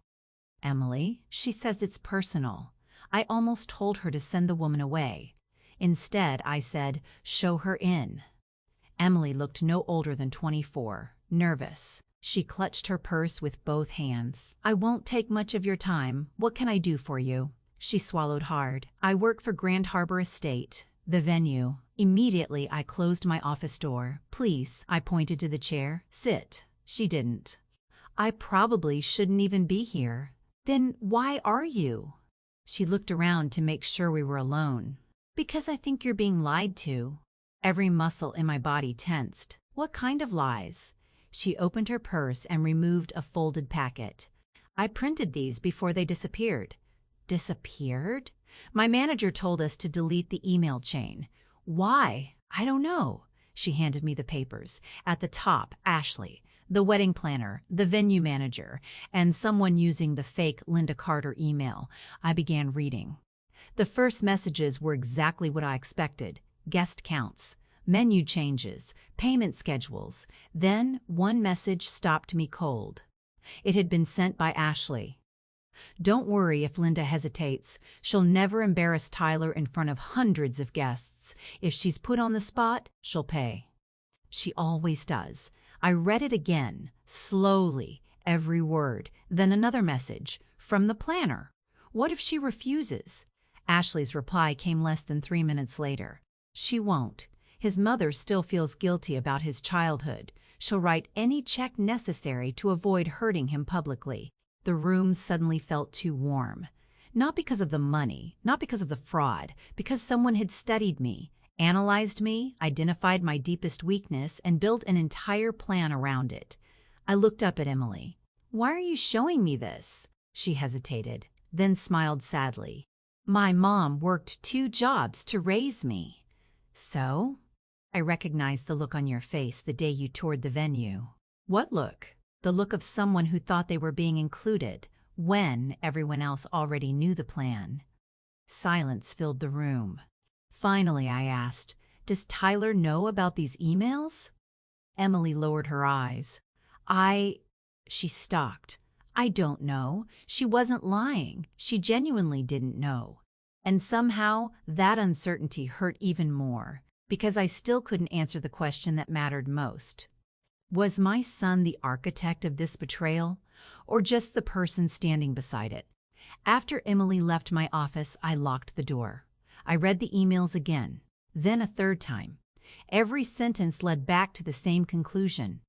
Speaker 1: "Emily? She says it's personal." I almost told her to send the woman away. Instead, I said, "Show her in." Emily looked no older than 24, nervous. She clutched her purse with both hands. "I won't take much of your time. What can I do for you?" She swallowed hard. "I work for Grand Harbor Estate, the venue." Immediately, I closed my office door. "Please," I pointed to the chair. "Sit." She didn't. "I probably shouldn't even be here." "Then why are you?" She looked around to make sure we were alone. "Because I think you're being lied to." Every muscle in my body tensed. "What kind of lies?" She opened her purse and removed a folded packet. "I printed these before they disappeared." "Disappeared?" "My manager told us to delete the email chain." "Why?" "I don't know." She handed me the papers. At the top, Ashley, the wedding planner, the venue manager, and someone using the fake Linda Carter email. I began reading. The first messages were exactly what I expected. Guest counts, menu changes, payment schedules. Then one message stopped me cold. It had been sent by Ashley. "Don't worry if Linda hesitates. She'll never embarrass Tyler in front of hundreds of guests. If she's put on the spot, she'll pay." She always does. I read it again, slowly, every word. Then another message, from the planner. What if she refuses? Ashley's reply came less than 3 minutes later. "She won't. His mother still feels guilty about his childhood. She'll write any check necessary to avoid hurting him publicly." The room suddenly felt too warm. Not because of the money, not because of the fraud, because someone had studied me, analyzed me, identified my deepest weakness, and built an entire plan around it. I looked up at Emily. "Why are you showing me this?" She hesitated, then smiled sadly. "My mom worked 2 jobs to raise me." "So?" "I recognized the look on your face the day you toured the venue." "What look?" "The look of someone who thought they were being included, when everyone else already knew the plan." Silence filled the room. Finally, I asked, "Does Tyler know about these emails?" Emily lowered her eyes. She stopped. "I don't know. She wasn't lying. She genuinely didn't know." And somehow, that uncertainty hurt even more, because I still couldn't answer the question that mattered most. Was my son the architect of this betrayal, or just the person standing beside it? After Emily left my office, I locked the door. I read the emails again, then a third time. Every sentence led back to the same conclusion.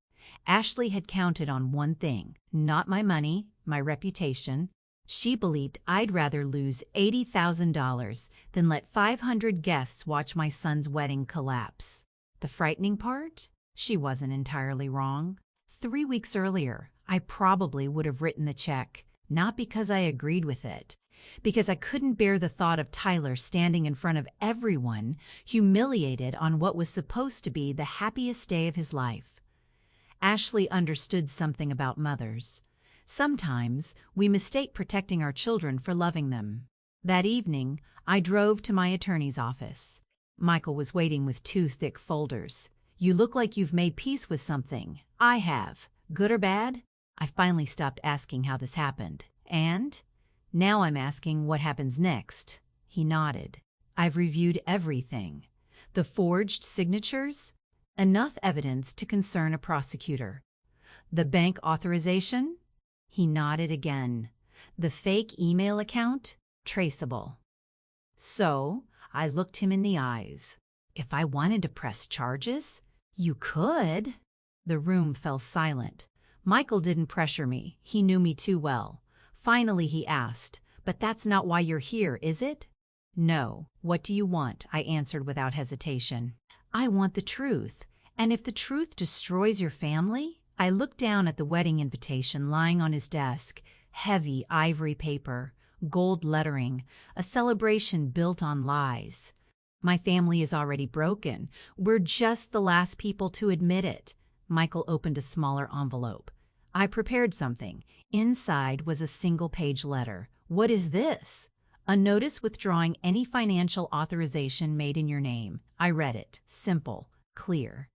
Speaker 1: Ashley had counted on one thing, not my money, my reputation. She believed I'd rather lose $80,000 than let 500 guests watch my son's wedding collapse. The frightening part? She wasn't entirely wrong. 3 weeks earlier, I probably would have written the check, not because I agreed with it, because I couldn't bear the thought of Tyler standing in front of everyone, humiliated on what was supposed to be the happiest day of his life. Ashley understood something about mothers. Sometimes we mistake protecting our children for loving them. That evening, I drove to my attorney's office. Michael was waiting with 2 thick folders. "You look like you've made peace with something." "I have. Good or bad?" I finally stopped asking how this happened. "And?" "Now I'm asking what happens next." He nodded. "I've reviewed everything. The forged signatures? Enough evidence to concern a prosecutor. The bank authorization?" He nodded again. "The fake email account? Traceable." "So, I looked him in the eyes. If I wanted to press charges, you could. The room fell silent. Michael didn't pressure me. He knew me too well. Finally, he asked, "But that's not why you're here, is it?" "No. What do you want?" I answered without hesitation. "I want the truth. And if the truth destroys your family?" I looked down at the wedding invitation lying on his desk. Heavy ivory paper, gold lettering, a celebration built on lies. "My family is already broken. We're just the last people to admit it." Michael opened a smaller envelope. I prepared something. Inside was a single-page letter. "What is this?" "A notice withdrawing any financial authorization made in your name." I read it. Simple, clear,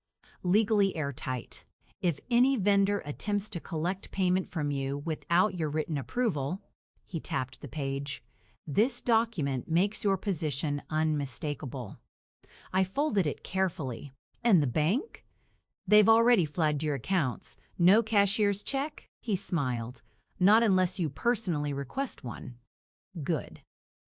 Speaker 1: legally airtight. "If any vendor attempts to collect payment from you without your written approval," he tapped the page, "this document makes your position unmistakable." I folded it carefully. "And the bank?" "They've already flagged your accounts. No cashier's check?" He smiled. "Not unless you personally request one." Good.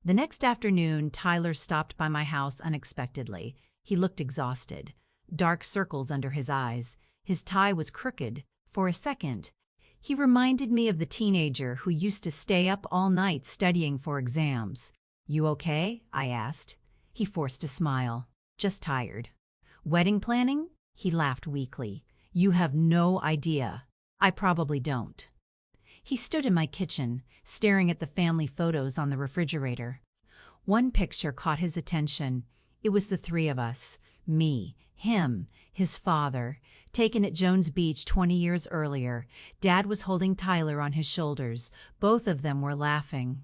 Speaker 1: The next afternoon, Tyler stopped by my house unexpectedly. He looked exhausted, dark circles under his eyes. His tie was crooked. For a second, he reminded me of the teenager who used to stay up all night studying for exams. "You okay?" I asked. He forced a smile. "Just tired." "Wedding planning?" He laughed weakly. "You have no idea." "I probably don't." He stood in my kitchen, staring at the family photos on the refrigerator. One picture caught his attention. It was the three of us, me, him, his father, taken at Jones Beach 20 years earlier. Dad was holding Tyler on his shoulders. Both of them were laughing.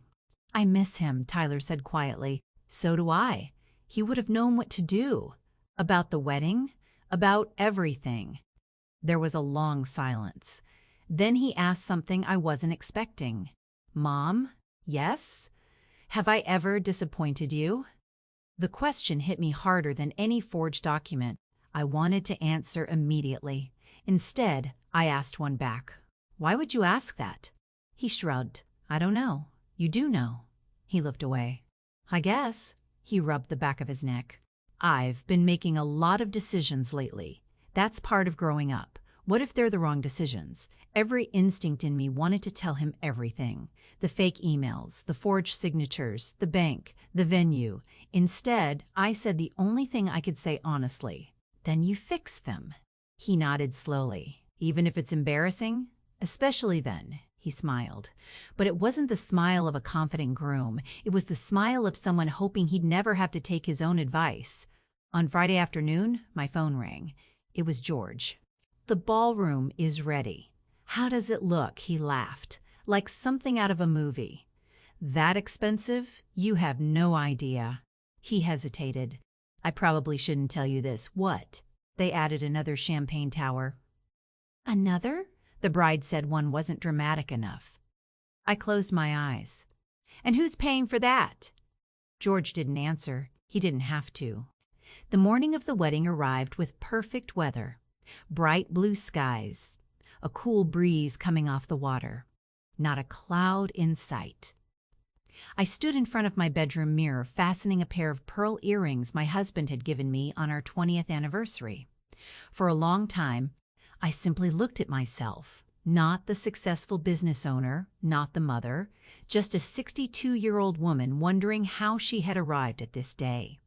Speaker 1: "I miss him," Tyler said quietly. "So do I." He would have known what to do. "About the wedding?" "About everything." There was a long silence. Then he asked something I wasn't expecting. "Mom?" "Yes?" "Have I ever disappointed you?" The question hit me harder than any forged document. I wanted to answer immediately. Instead, I asked one back. "Why would you ask that?" He shrugged. "I don't know." "You do know." He looked away. "I guess." He rubbed the back of his neck. "I've been making a lot of decisions lately. That's part of growing up. What if they're the wrong decisions?" Every instinct in me wanted to tell him everything. The fake emails, the forged signatures, the bank, the venue. Instead, I said the only thing I could say honestly. "Then you fix them." He nodded slowly. "Even if it's embarrassing?" "Especially then." He smiled. But it wasn't the smile of a confident groom. It was the smile of someone hoping he'd never have to take his own advice. On Friday afternoon, my phone rang. It was George. "The ballroom is ready." "How does it look?" He laughed. "Like something out of a movie." "That expensive? You have no idea." He hesitated. "I probably shouldn't tell you this." "What?" "They added another champagne tower." "Another?" The bride said one wasn't dramatic enough. I closed my eyes. "And who's paying for that?" George didn't answer. He didn't have to. The morning of the wedding arrived with perfect weather. Bright blue skies, a cool breeze coming off the water. Not a cloud in sight. I stood in front of my bedroom mirror, fastening a pair of pearl earrings my husband had given me on our 20th anniversary. For a long time, I simply looked at myself. Not the successful business owner, not the mother, just a 62-year-old woman wondering how she had arrived at this day.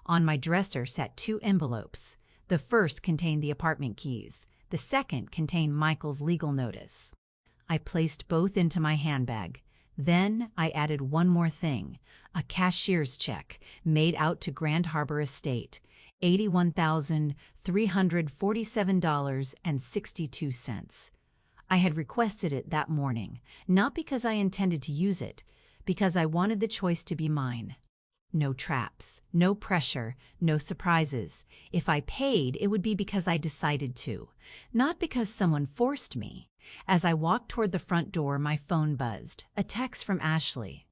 Speaker 1: On my dresser sat two envelopes. The first contained the apartment keys. The second contained Michael's legal notice. I placed both into my handbag. Then I added one more thing, a cashier's check made out to Grand Harbor Estate, $81,347.62. I had requested it that morning, not because I intended to use it, because I wanted the choice to be mine. No traps, no pressure, no surprises. If I paid, it would be because I decided to, not because someone forced me. As I walked toward the front door, my phone buzzed. A text from Ashley.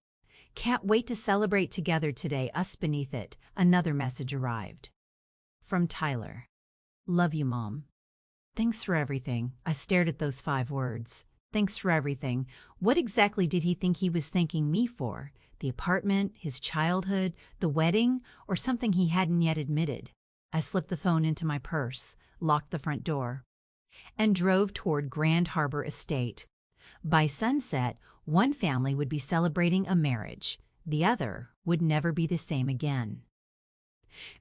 Speaker 1: "Can't wait to celebrate together today, us beneath it." Another message arrived. From Tyler. "Love you, Mom. Thanks for everything." I stared at those 5 words. Thanks for everything. What exactly did he think he was thanking me for? The apartment, his childhood, the wedding, or something he hadn't yet admitted. I slipped the phone into my purse, locked the front door, and drove toward Grand Harbor Estate. By sunset, one family would be celebrating a marriage. The other would never be the same again.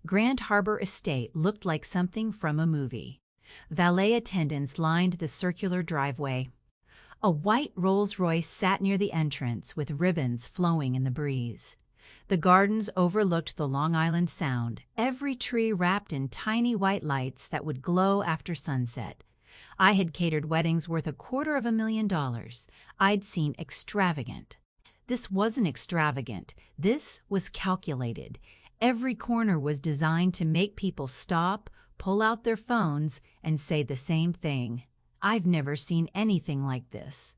Speaker 1: Grand Harbor Estate looked like something from a movie. Valet attendants lined the circular driveway. A white Rolls-Royce sat near the entrance with ribbons flowing in the breeze. The gardens overlooked the Long Island Sound, every tree wrapped in tiny white lights that would glow after sunset. I had catered weddings worth $250,000. I'd seen extravagant. This wasn't extravagant. This was calculated. Every corner was designed to make people stop, pull out their phones, and say the same thing. I've never seen anything like this.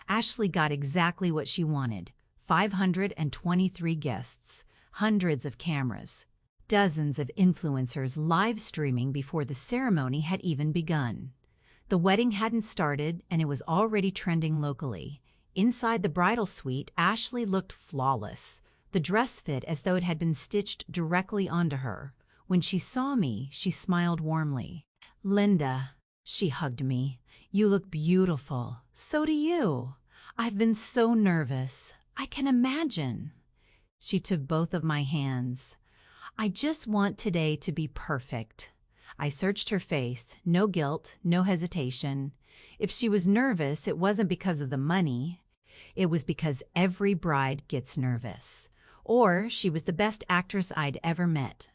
Speaker 1: Ashley got exactly what she wanted. 523 guests, hundreds of cameras, dozens of influencers live streaming before the ceremony had even begun. The wedding hadn't started, and it was already trending locally. Inside the bridal suite, Ashley looked flawless. The dress fit as though it had been stitched directly onto her. When she saw me, she smiled warmly. "Linda," she hugged me, "you look beautiful. So do you. I've been so nervous. I can imagine." She took both of my hands. "I just want today to be perfect." I searched her face. No guilt, no hesitation. If she was nervous, it wasn't because of the money. It was because every bride gets nervous. Or she was the best actress I'd ever met.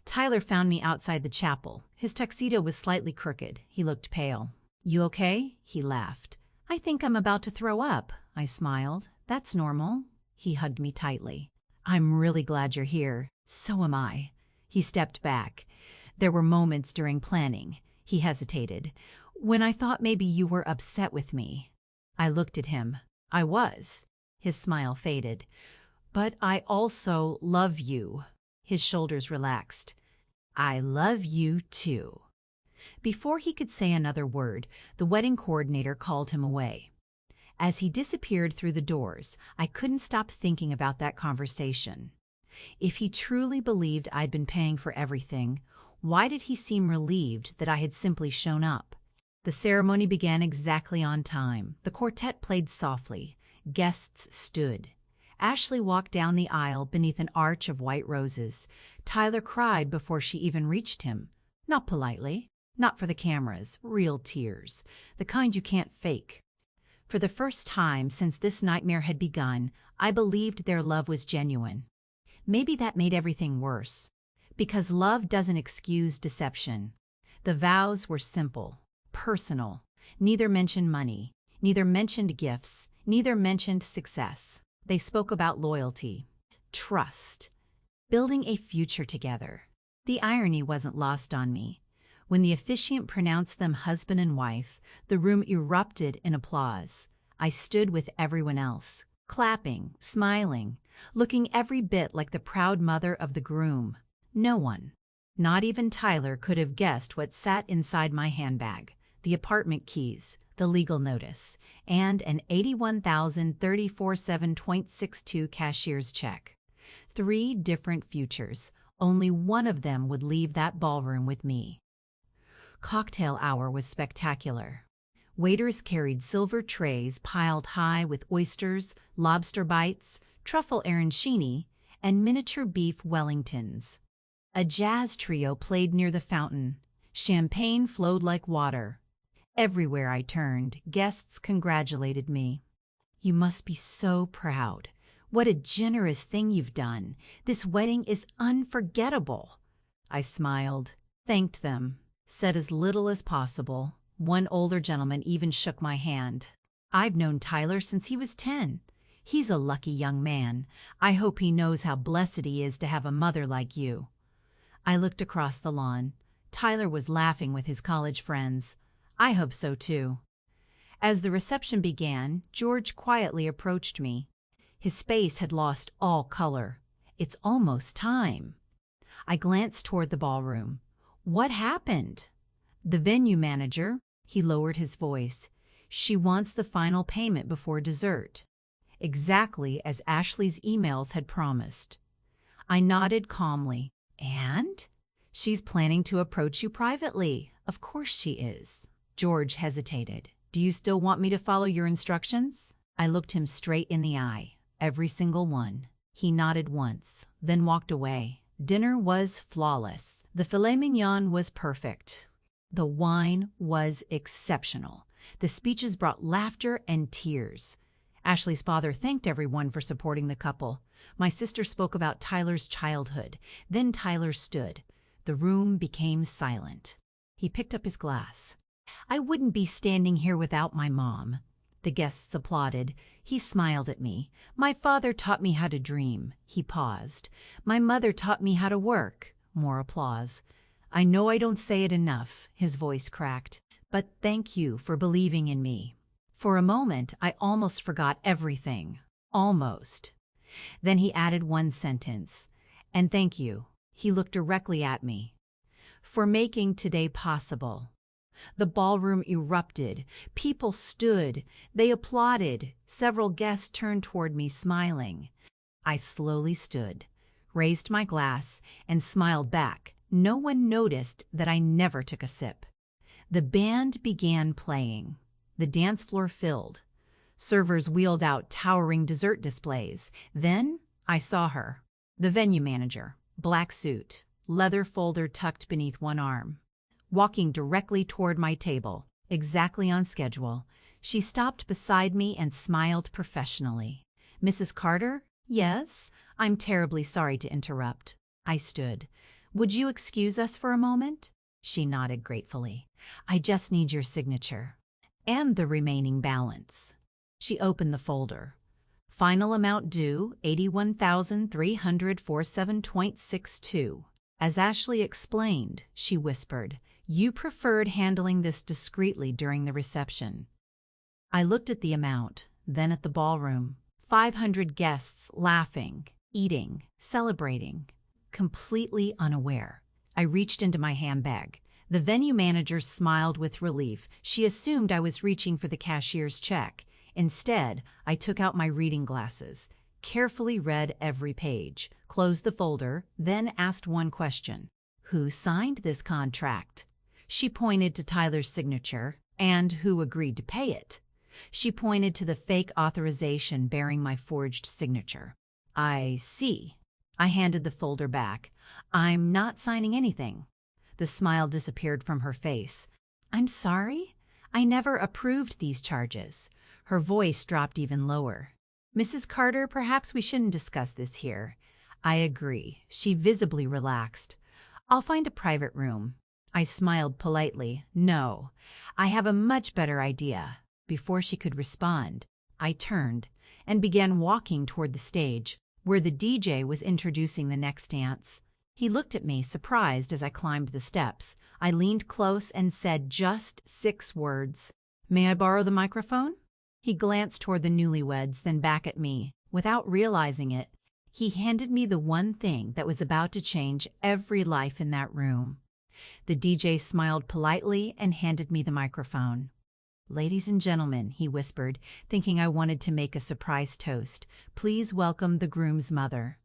Speaker 1: Tyler found me outside the chapel. His tuxedo was slightly crooked. He looked pale. "You okay?" He laughed. "I think I'm about to throw up." I smiled. "That's normal." He hugged me tightly. "I'm really glad you're here. So am I." He stepped back. "There were moments during planning," he hesitated, "when I thought maybe you were upset with me." I looked at him. I was. His smile faded. "But I also love you." His shoulders relaxed. "I love you too." Before he could say another word, the wedding coordinator called him away. As he disappeared through the doors, I couldn't stop thinking about that conversation. If he truly believed I'd been paying for everything, why did he seem relieved that I had simply shown up? The ceremony began exactly on time. The quartet played softly. Guests stood. Ashley walked down the aisle beneath an arch of white roses. Tyler cried before she even reached him. Not politely, not for the cameras, real tears, the kind you can't fake. For the first time since this nightmare had begun, I believed their love was genuine. Maybe that made everything worse, because love doesn't excuse deception. The vows were simple, personal. Neither mentioned money, neither mentioned gifts, neither mentioned success. They spoke about loyalty, trust, building a future together. The irony wasn't lost on me. When the officiant pronounced them husband and wife, the room erupted in applause. I stood with everyone else, clapping, smiling, looking every bit like the proud mother of the groom. No one, not even Tyler, could have guessed what sat inside my handbag: the apartment keys, the legal notice, and an $81,347.62 cashier's check. 3 different futures. Only one of them would leave that ballroom with me. Cocktail hour was spectacular. Waiters carried silver trays piled high with oysters, lobster bites, truffle arancini, and miniature beef Wellingtons. A jazz trio played near the fountain. Champagne flowed like water. Everywhere I turned, guests congratulated me. "You must be so proud. What a generous thing you've done. This wedding is unforgettable." I smiled, thanked them, said as little as possible. One older gentleman even shook my hand. "I've known Tyler since he was 10. He's a lucky young man. I hope he knows how blessed he is to have a mother like you." I looked across the lawn. Tyler was laughing with his college friends. I hope so too. As the reception began, George quietly approached me. His face had lost all color. "It's almost time." I glanced toward the ballroom. "What happened?" "The venue manager," he lowered his voice. "She wants the final payment before dessert." exactly as Ashley's emails had promised. I nodded calmly. And? She's planning to approach you privately. Of course she is. George hesitated. Do you still want me to follow your instructions? I looked him straight in the eye. Every single one. He nodded once, then walked away. Dinner was flawless. The filet mignon was perfect. The wine was exceptional. The speeches brought laughter and tears. Ashley's father thanked everyone for supporting the couple. My sister spoke about Tyler's childhood. Then Tyler stood. The room became silent. He picked up his glass. I wouldn't be standing here without my mom. The guests applauded. He smiled at me. My father taught me how to dream. He paused. My mother taught me how to work. More applause. I know I don't say it enough, his voice cracked, but thank you for believing in me. For a moment, I almost forgot everything. Almost. Then he added one sentence. And thank you. He looked directly at me. For making today possible. The ballroom erupted. People stood. They applauded. Several guests turned toward me, smiling. I slowly stood, raised my glass, and smiled back. No one noticed that I never took a sip. The band began playing. The dance floor filled. Servers wheeled out towering dessert displays. Then I saw her. The venue manager, black suit, leather folder tucked beneath one arm. Walking directly toward my table, exactly on schedule, she stopped beside me and smiled professionally. Mrs. Carter? Yes? I'm terribly sorry to interrupt. I stood. Would you excuse us for a moment? She nodded gratefully. I just need your signature. And the remaining balance. She opened the folder. Final amount due, $81,347.62. As Ashley explained, she whispered, you preferred handling this discreetly during the reception. I looked at the amount, then at the ballroom. 500 guests laughing, eating, celebrating, completely unaware. I reached into my handbag. The venue manager smiled with relief. She assumed I was reaching for the cashier's check. Instead, I took out my reading glasses, carefully read every page, closed the folder, then asked one question. Who signed this contract? She pointed to Tyler's signature. And who agreed to pay it? She pointed to the fake authorization bearing my forged signature. I see. I handed the folder back. I'm not signing anything. The smile disappeared from her face. I'm sorry? I never approved these charges. Her voice dropped even lower. Mrs. Carter, perhaps we shouldn't discuss this here. I agree. She visibly relaxed. I'll find a private room. I smiled politely. No, I have a much better idea. Before she could respond, I turned and began walking toward the stage, where the DJ was introducing the next dance. He looked at me, surprised, as I climbed the steps. I leaned close and said just 6 words. May I borrow the microphone? He glanced toward the newlyweds, then back at me. Without realizing it, he handed me the one thing that was about to change every life in that room. The DJ smiled politely and handed me the microphone. Ladies and gentlemen, he whispered, thinking I wanted to make a surprise toast, please welcome the groom's mother.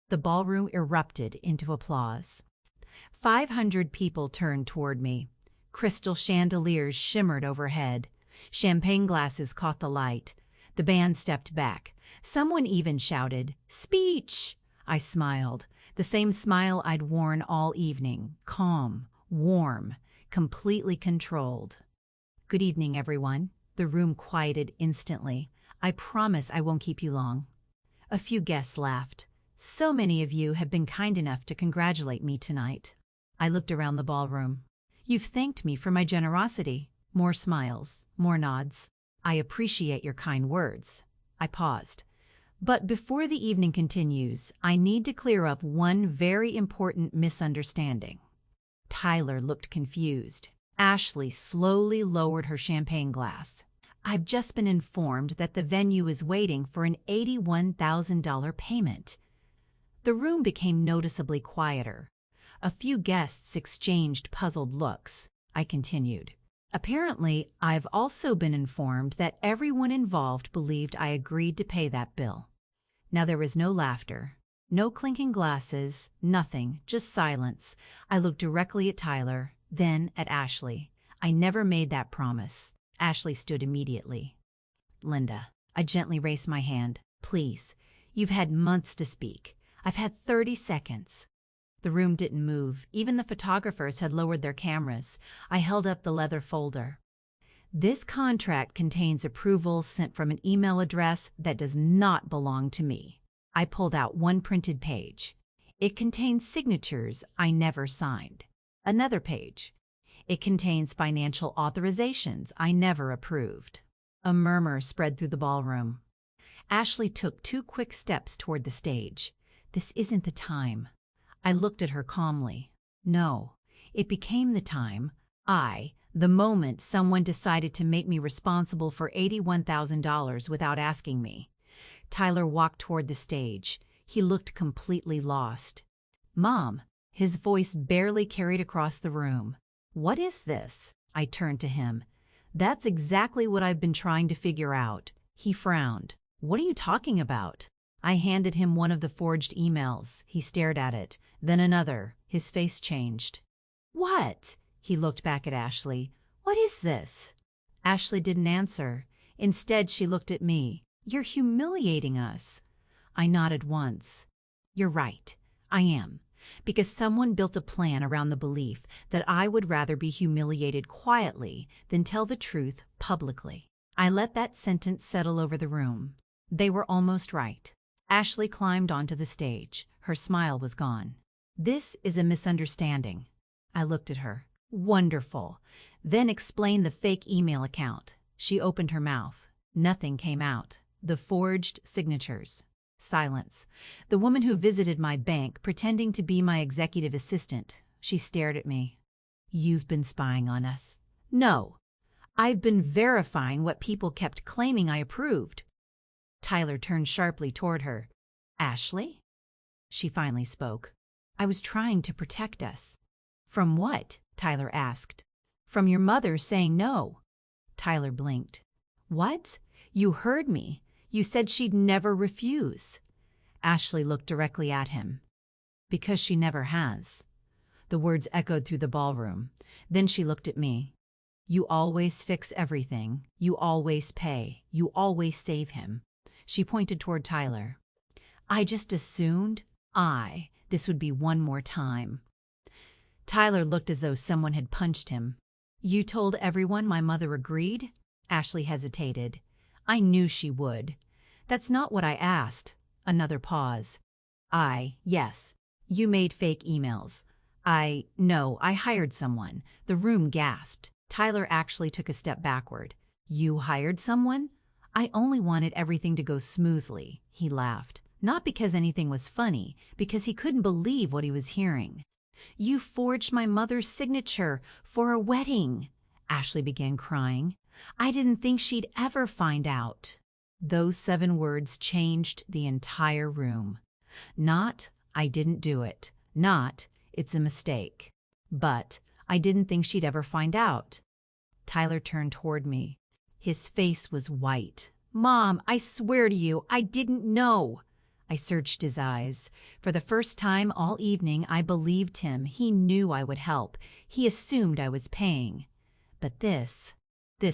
Speaker 1: The ballroom erupted into applause. 500 people turned toward me. Crystal chandeliers shimmered overhead. Champagne glasses caught the light. The band stepped back. Someone even shouted, "Speech!" I smiled, the same smile I'd worn all evening, calm, warm, completely controlled. Good evening, everyone. The room quieted instantly. I promise I won't keep you long. A few guests laughed. So many of you have been kind enough to congratulate me tonight. I looked around the ballroom. You've thanked me for my generosity. More smiles, more nods. I appreciate your kind words. I paused. But before the evening continues, I need to clear up one very important misunderstanding. Tyler looked confused. Ashley slowly lowered her champagne glass. I've just been informed that the venue is waiting for an $81,000 payment. The room became noticeably quieter. A few guests exchanged puzzled looks. I continued. Apparently, I've also been informed that everyone involved believed I agreed to pay that bill. Now there was no laughter, no clinking glasses, nothing, just silence. I looked directly at Tyler, then at Ashley. I never made that promise. Ashley stood immediately. Linda, I gently raised my hand. Please, you've had months to speak. I've had 30 seconds. The room didn't move. Even the photographers had lowered their cameras. I held up the leather folder. This contract contains approvals sent from an email address that does not belong to me. I pulled out one printed page. It contains signatures I never signed. Another page. It contains financial authorizations I never approved. A murmur spread through the ballroom. Ashley took 2 quick steps toward the stage. This isn't the time. I looked at her calmly. No, it became the time. The moment someone decided to make me responsible for $81,000 without asking me. Tyler walked toward the stage. He looked completely lost. Mom, his voice barely carried across the room. What is this? I turned to him. That's exactly what I've been trying to figure out. He frowned. What are you talking about? I handed him one of the forged emails. He stared at it, then another. His face changed. What? He looked back at Ashley. What is this? Ashley didn't answer. Instead, she looked at me. You're humiliating us. I nodded once. You're right. I am. Because someone built a plan around the belief that I would rather be humiliated quietly than tell the truth publicly. I let that sentence settle over the room. They were almost right. Ashley climbed onto the stage. Her smile was gone. This is a misunderstanding. I looked at her. Wonderful. Then explain the fake email account. She opened her mouth. Nothing came out. The forged signatures. Silence. The woman who visited my bank pretending to be my executive assistant. She stared at me. You've been spying on us. No. I've been verifying what people kept claiming I approved. Tyler turned sharply toward her. Ashley? She finally spoke. I was trying to protect us. From what? Tyler asked. From your mother saying no. Tyler blinked. What? You heard me. You said she'd never refuse. Ashley looked directly at him. Because she never has. The words echoed through the ballroom. Then she looked at me. You always fix everything. You always pay. You always save him. She pointed toward Tyler. I just assumed this would be one more time. Tyler looked as though someone had punched him. You told everyone my mother agreed? Ashley hesitated. I knew she would. That's not what I asked. Another pause. Yes. You made fake emails. No, I hired someone. The room gasped. Tyler actually took a step backward. You hired someone? I only wanted everything to go smoothly. He laughed. Not because anything was funny, because he couldn't believe what he was hearing. You forged my mother's signature for a wedding. Ashley began crying. I didn't think she'd ever find out. Those 7 words changed the entire room. Not, I didn't do it. Not, it's a mistake. But, I didn't think she'd ever find out. Tyler turned toward me. His face was white. Mom, I swear to you, I didn't know. I searched his eyes. For the first time all evening, I believed him. He knew I would help. He assumed I was paying. But this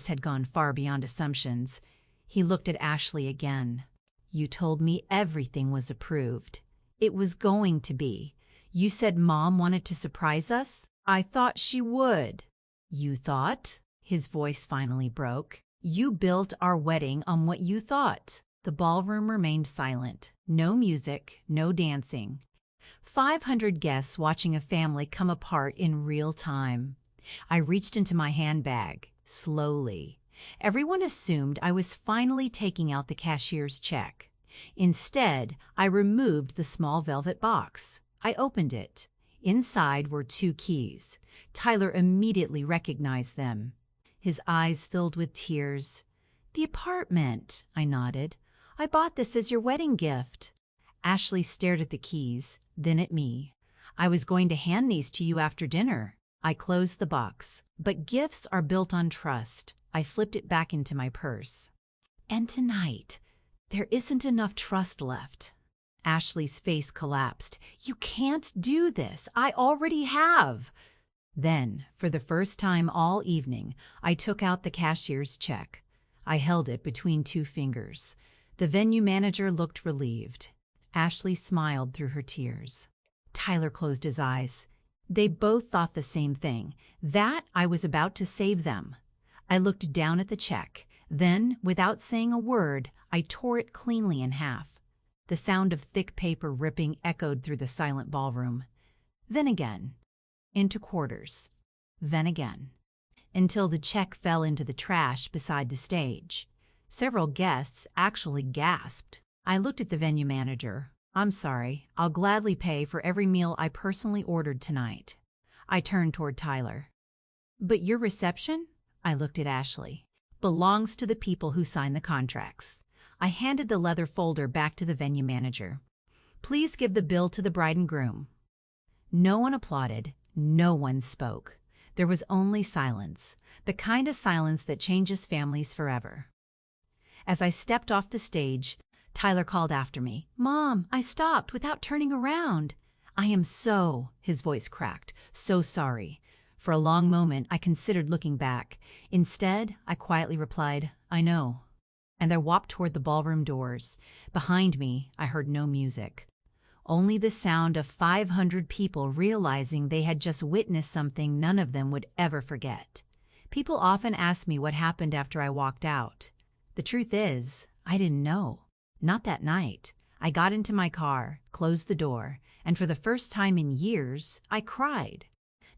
Speaker 1: had gone far beyond assumptions. He looked at Ashley again. You told me everything was approved. It was going to be. You said Mom wanted to surprise us? I thought she would. You thought? His voice finally broke. You built our wedding on what you thought. The ballroom remained silent. No music, no dancing. 500 guests watching a family come apart in real time. I reached into my handbag, slowly. Everyone assumed I was finally taking out the cashier's check. Instead, I removed the small velvet box. I opened it. Inside were 2 keys. Tyler immediately recognized them. His eyes filled with tears. The apartment, I nodded. I bought this as your wedding gift. Ashley stared at the keys, then at me. I was going to hand these to you after dinner. I closed the box, but gifts are built on trust. I slipped it back into my purse. And tonight, there isn't enough trust left. Ashley's face collapsed. You can't do this. I already have. Then, for the first time all evening, I took out the cashier's check. I held it between two fingers. The venue manager looked relieved. Ashley smiled through her tears. Tyler closed his eyes. They both thought the same thing, that I was about to save them. I looked down at the check. Then, without saying a word, I tore it cleanly in half. The sound of thick paper ripping echoed through the silent ballroom. Then again, into quarters. Then again, until the check fell into the trash beside the stage. Several guests actually gasped. I looked at the venue manager. I'm sorry, I'll gladly pay for every meal I personally ordered tonight. I turned toward Tyler. But your reception? I looked at Ashley. Belongs to the people who sign the contracts. I handed the leather folder back to the venue manager. Please give the bill to the bride and groom. No one applauded. No one spoke. There was only silence, the kind of silence that changes families forever. As I stepped off the stage, Tyler called after me. Mom, I stopped without turning around. I am his voice cracked, so sorry. For a long moment, I considered looking back. Instead, I quietly replied, I know. And I walked toward the ballroom doors. Behind me, I heard no music. Only the sound of 500 people realizing they had just witnessed something none of them would ever forget. People often ask me what happened after I walked out. The truth is, I didn't know. Not that night. I got into my car, closed the door, and for the first time in years, I cried.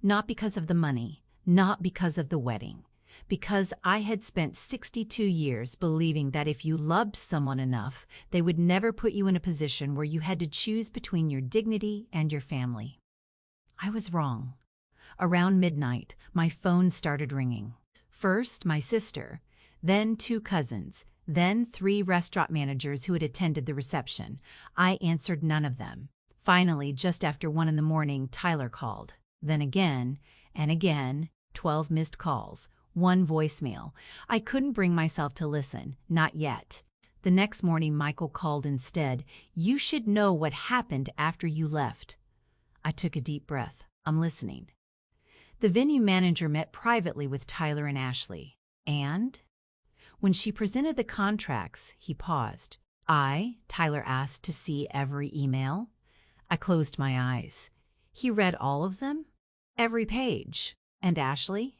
Speaker 1: Not because of the money, not because of the wedding, because I had spent 62 years believing that if you loved someone enough, they would never put you in a position where you had to choose between your dignity and your family. I was wrong. Around midnight, my phone started ringing. First, my sister, then 2 cousins, then 3 restaurant managers who had attended the reception. I answered none of them. Finally, just after 1 in the morning, Tyler called. Then again, and again, 12 missed calls, 1 voicemail. I couldn't bring myself to listen, not yet. The next morning, Michael called instead. You should know what happened after you left. I took a deep breath. I'm listening. The venue manager met privately with Tyler and Ashley. And? When she presented the contracts, he paused. Tyler asked to see every email. I closed my eyes. He read all of them? Every page. And Ashley?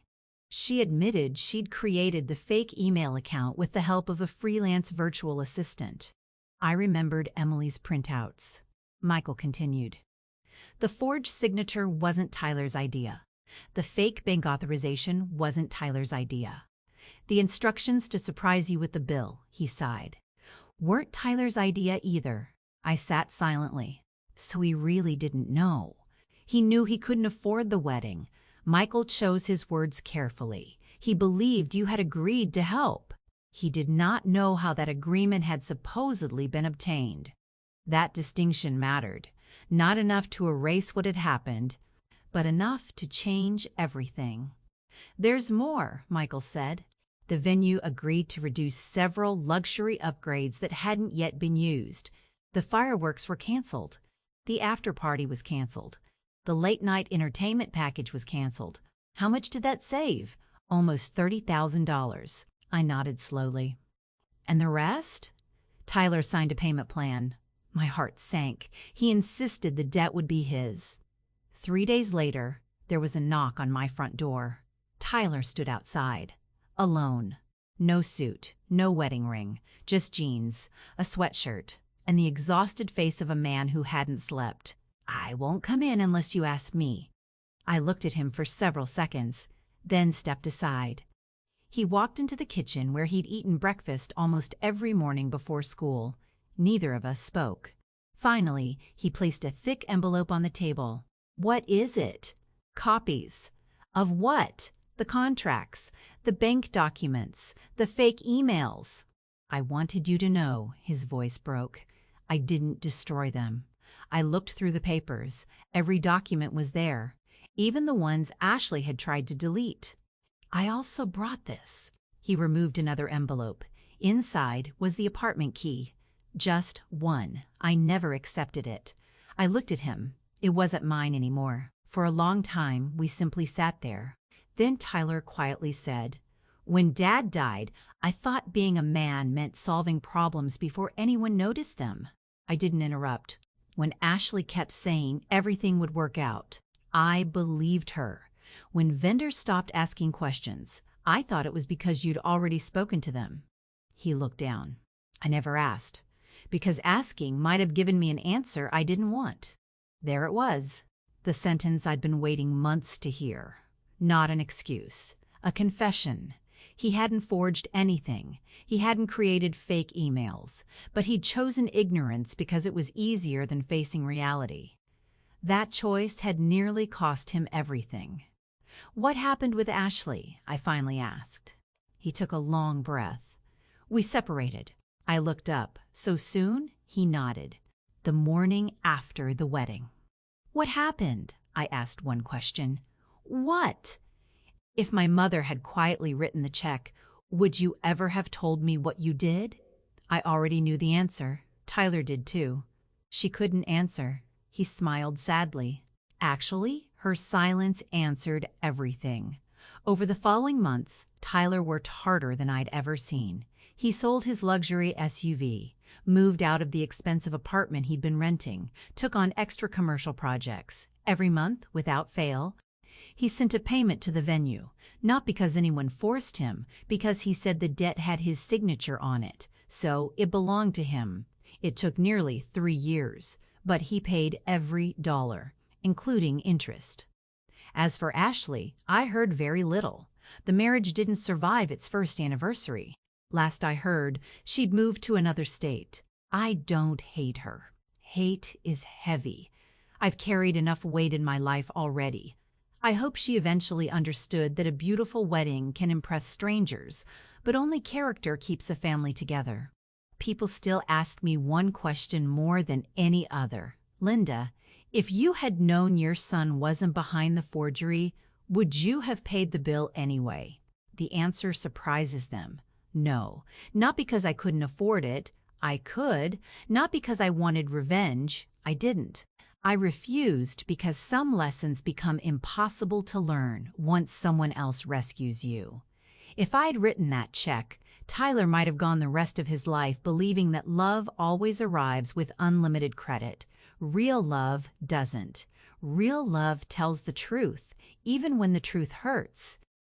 Speaker 1: She admitted she'd created the fake email account with the help of a freelance virtual assistant. I remembered Emily's printouts. Michael continued. The forged signature wasn't Tyler's idea. The fake bank authorization wasn't Tyler's idea. The instructions to surprise you with the bill, he sighed, weren't Tyler's idea either. I sat silently. So he really didn't know. He knew he couldn't afford the wedding. Michael chose his words carefully. He believed you had agreed to help. He did not know how that agreement had supposedly been obtained. That distinction mattered. Not enough to erase what had happened, but enough to change everything. There's more, Michael said. The venue agreed to reduce several luxury upgrades that hadn't yet been used. The fireworks were canceled. The after-party was canceled. The late-night entertainment package was canceled. How much did that save? Almost $30,000. I nodded slowly. And the rest? Tyler signed a payment plan. My heart sank. He insisted the debt would be his. 3 days later, there was a knock on my front door. Tyler stood outside. Alone. No suit, no wedding ring, just jeans, a sweatshirt, and the exhausted face of a man who hadn't slept. I won't come in unless you ask me. I looked at him for several seconds, then stepped aside. He walked into the kitchen where he'd eaten breakfast almost every morning before school. Neither of us spoke. Finally, he placed a thick envelope on the table. What is it? Copies. Of what? The contracts, the bank documents, the fake emails. I wanted you to know, his voice broke. I didn't destroy them. I looked through the papers. Every document was there. even the ones Ashley had tried to delete. I also brought this. He removed another envelope. Inside was the apartment key. Just one. I never accepted it. I looked at him. It wasn't mine anymore. For a long time, we simply sat there. Then Tyler quietly said, "When Dad died, I thought being a man meant solving problems before anyone noticed them." I didn't interrupt. When Ashley kept saying everything would work out, I believed her. When vendors stopped asking questions, I thought it was because you'd already spoken to them. He looked down. I never asked, because asking might have given me an answer I didn't want. There it was, the sentence I'd been waiting months to hear. Not an excuse, a confession. He hadn't forged anything. He hadn't created fake emails, but he'd chosen ignorance because it was easier than facing reality. That choice had nearly cost him everything. "What happened with Ashley?" I finally asked. He took a long breath. "We separated." I looked up. "So soon?" He nodded. "The morning after the wedding." "What happened?" I asked one question. "What?" "If my mother had quietly written the check, would you ever have told me what you did?" I already knew the answer. Tyler did too. She couldn't answer. He smiled sadly. Actually, her silence answered everything. Over the following months, Tyler worked harder than I'd ever seen. He sold his luxury SUV, moved out of the expensive apartment he'd been renting, took on extra commercial projects. Every month, without fail, he sent a payment to the venue, not because anyone forced him, because he said the debt had his signature on it, so it belonged to him. It took nearly 3 years, but he paid every dollar, including interest. As for Ashley, I heard very little. The marriage didn't survive its first anniversary. Last I heard, she'd moved to another state. I don't hate her. Hate is heavy. I've carried enough weight in my life already. I hope she eventually understood that a beautiful wedding can impress strangers, but only character keeps a family together. People still ask me one question more than any other. "Linda, if you had known your son wasn't behind the forgery, would you have paid the bill anyway?" The answer surprises them. No, not because I couldn't afford it. I could. Not because I wanted revenge. I didn't. I refused because some lessons become impossible to learn once someone else rescues you. If I'd written that check, Tyler might have gone the rest of his life believing that love always arrives with unlimited credit. Real love doesn't. Real love tells the truth, even when the truth hurts.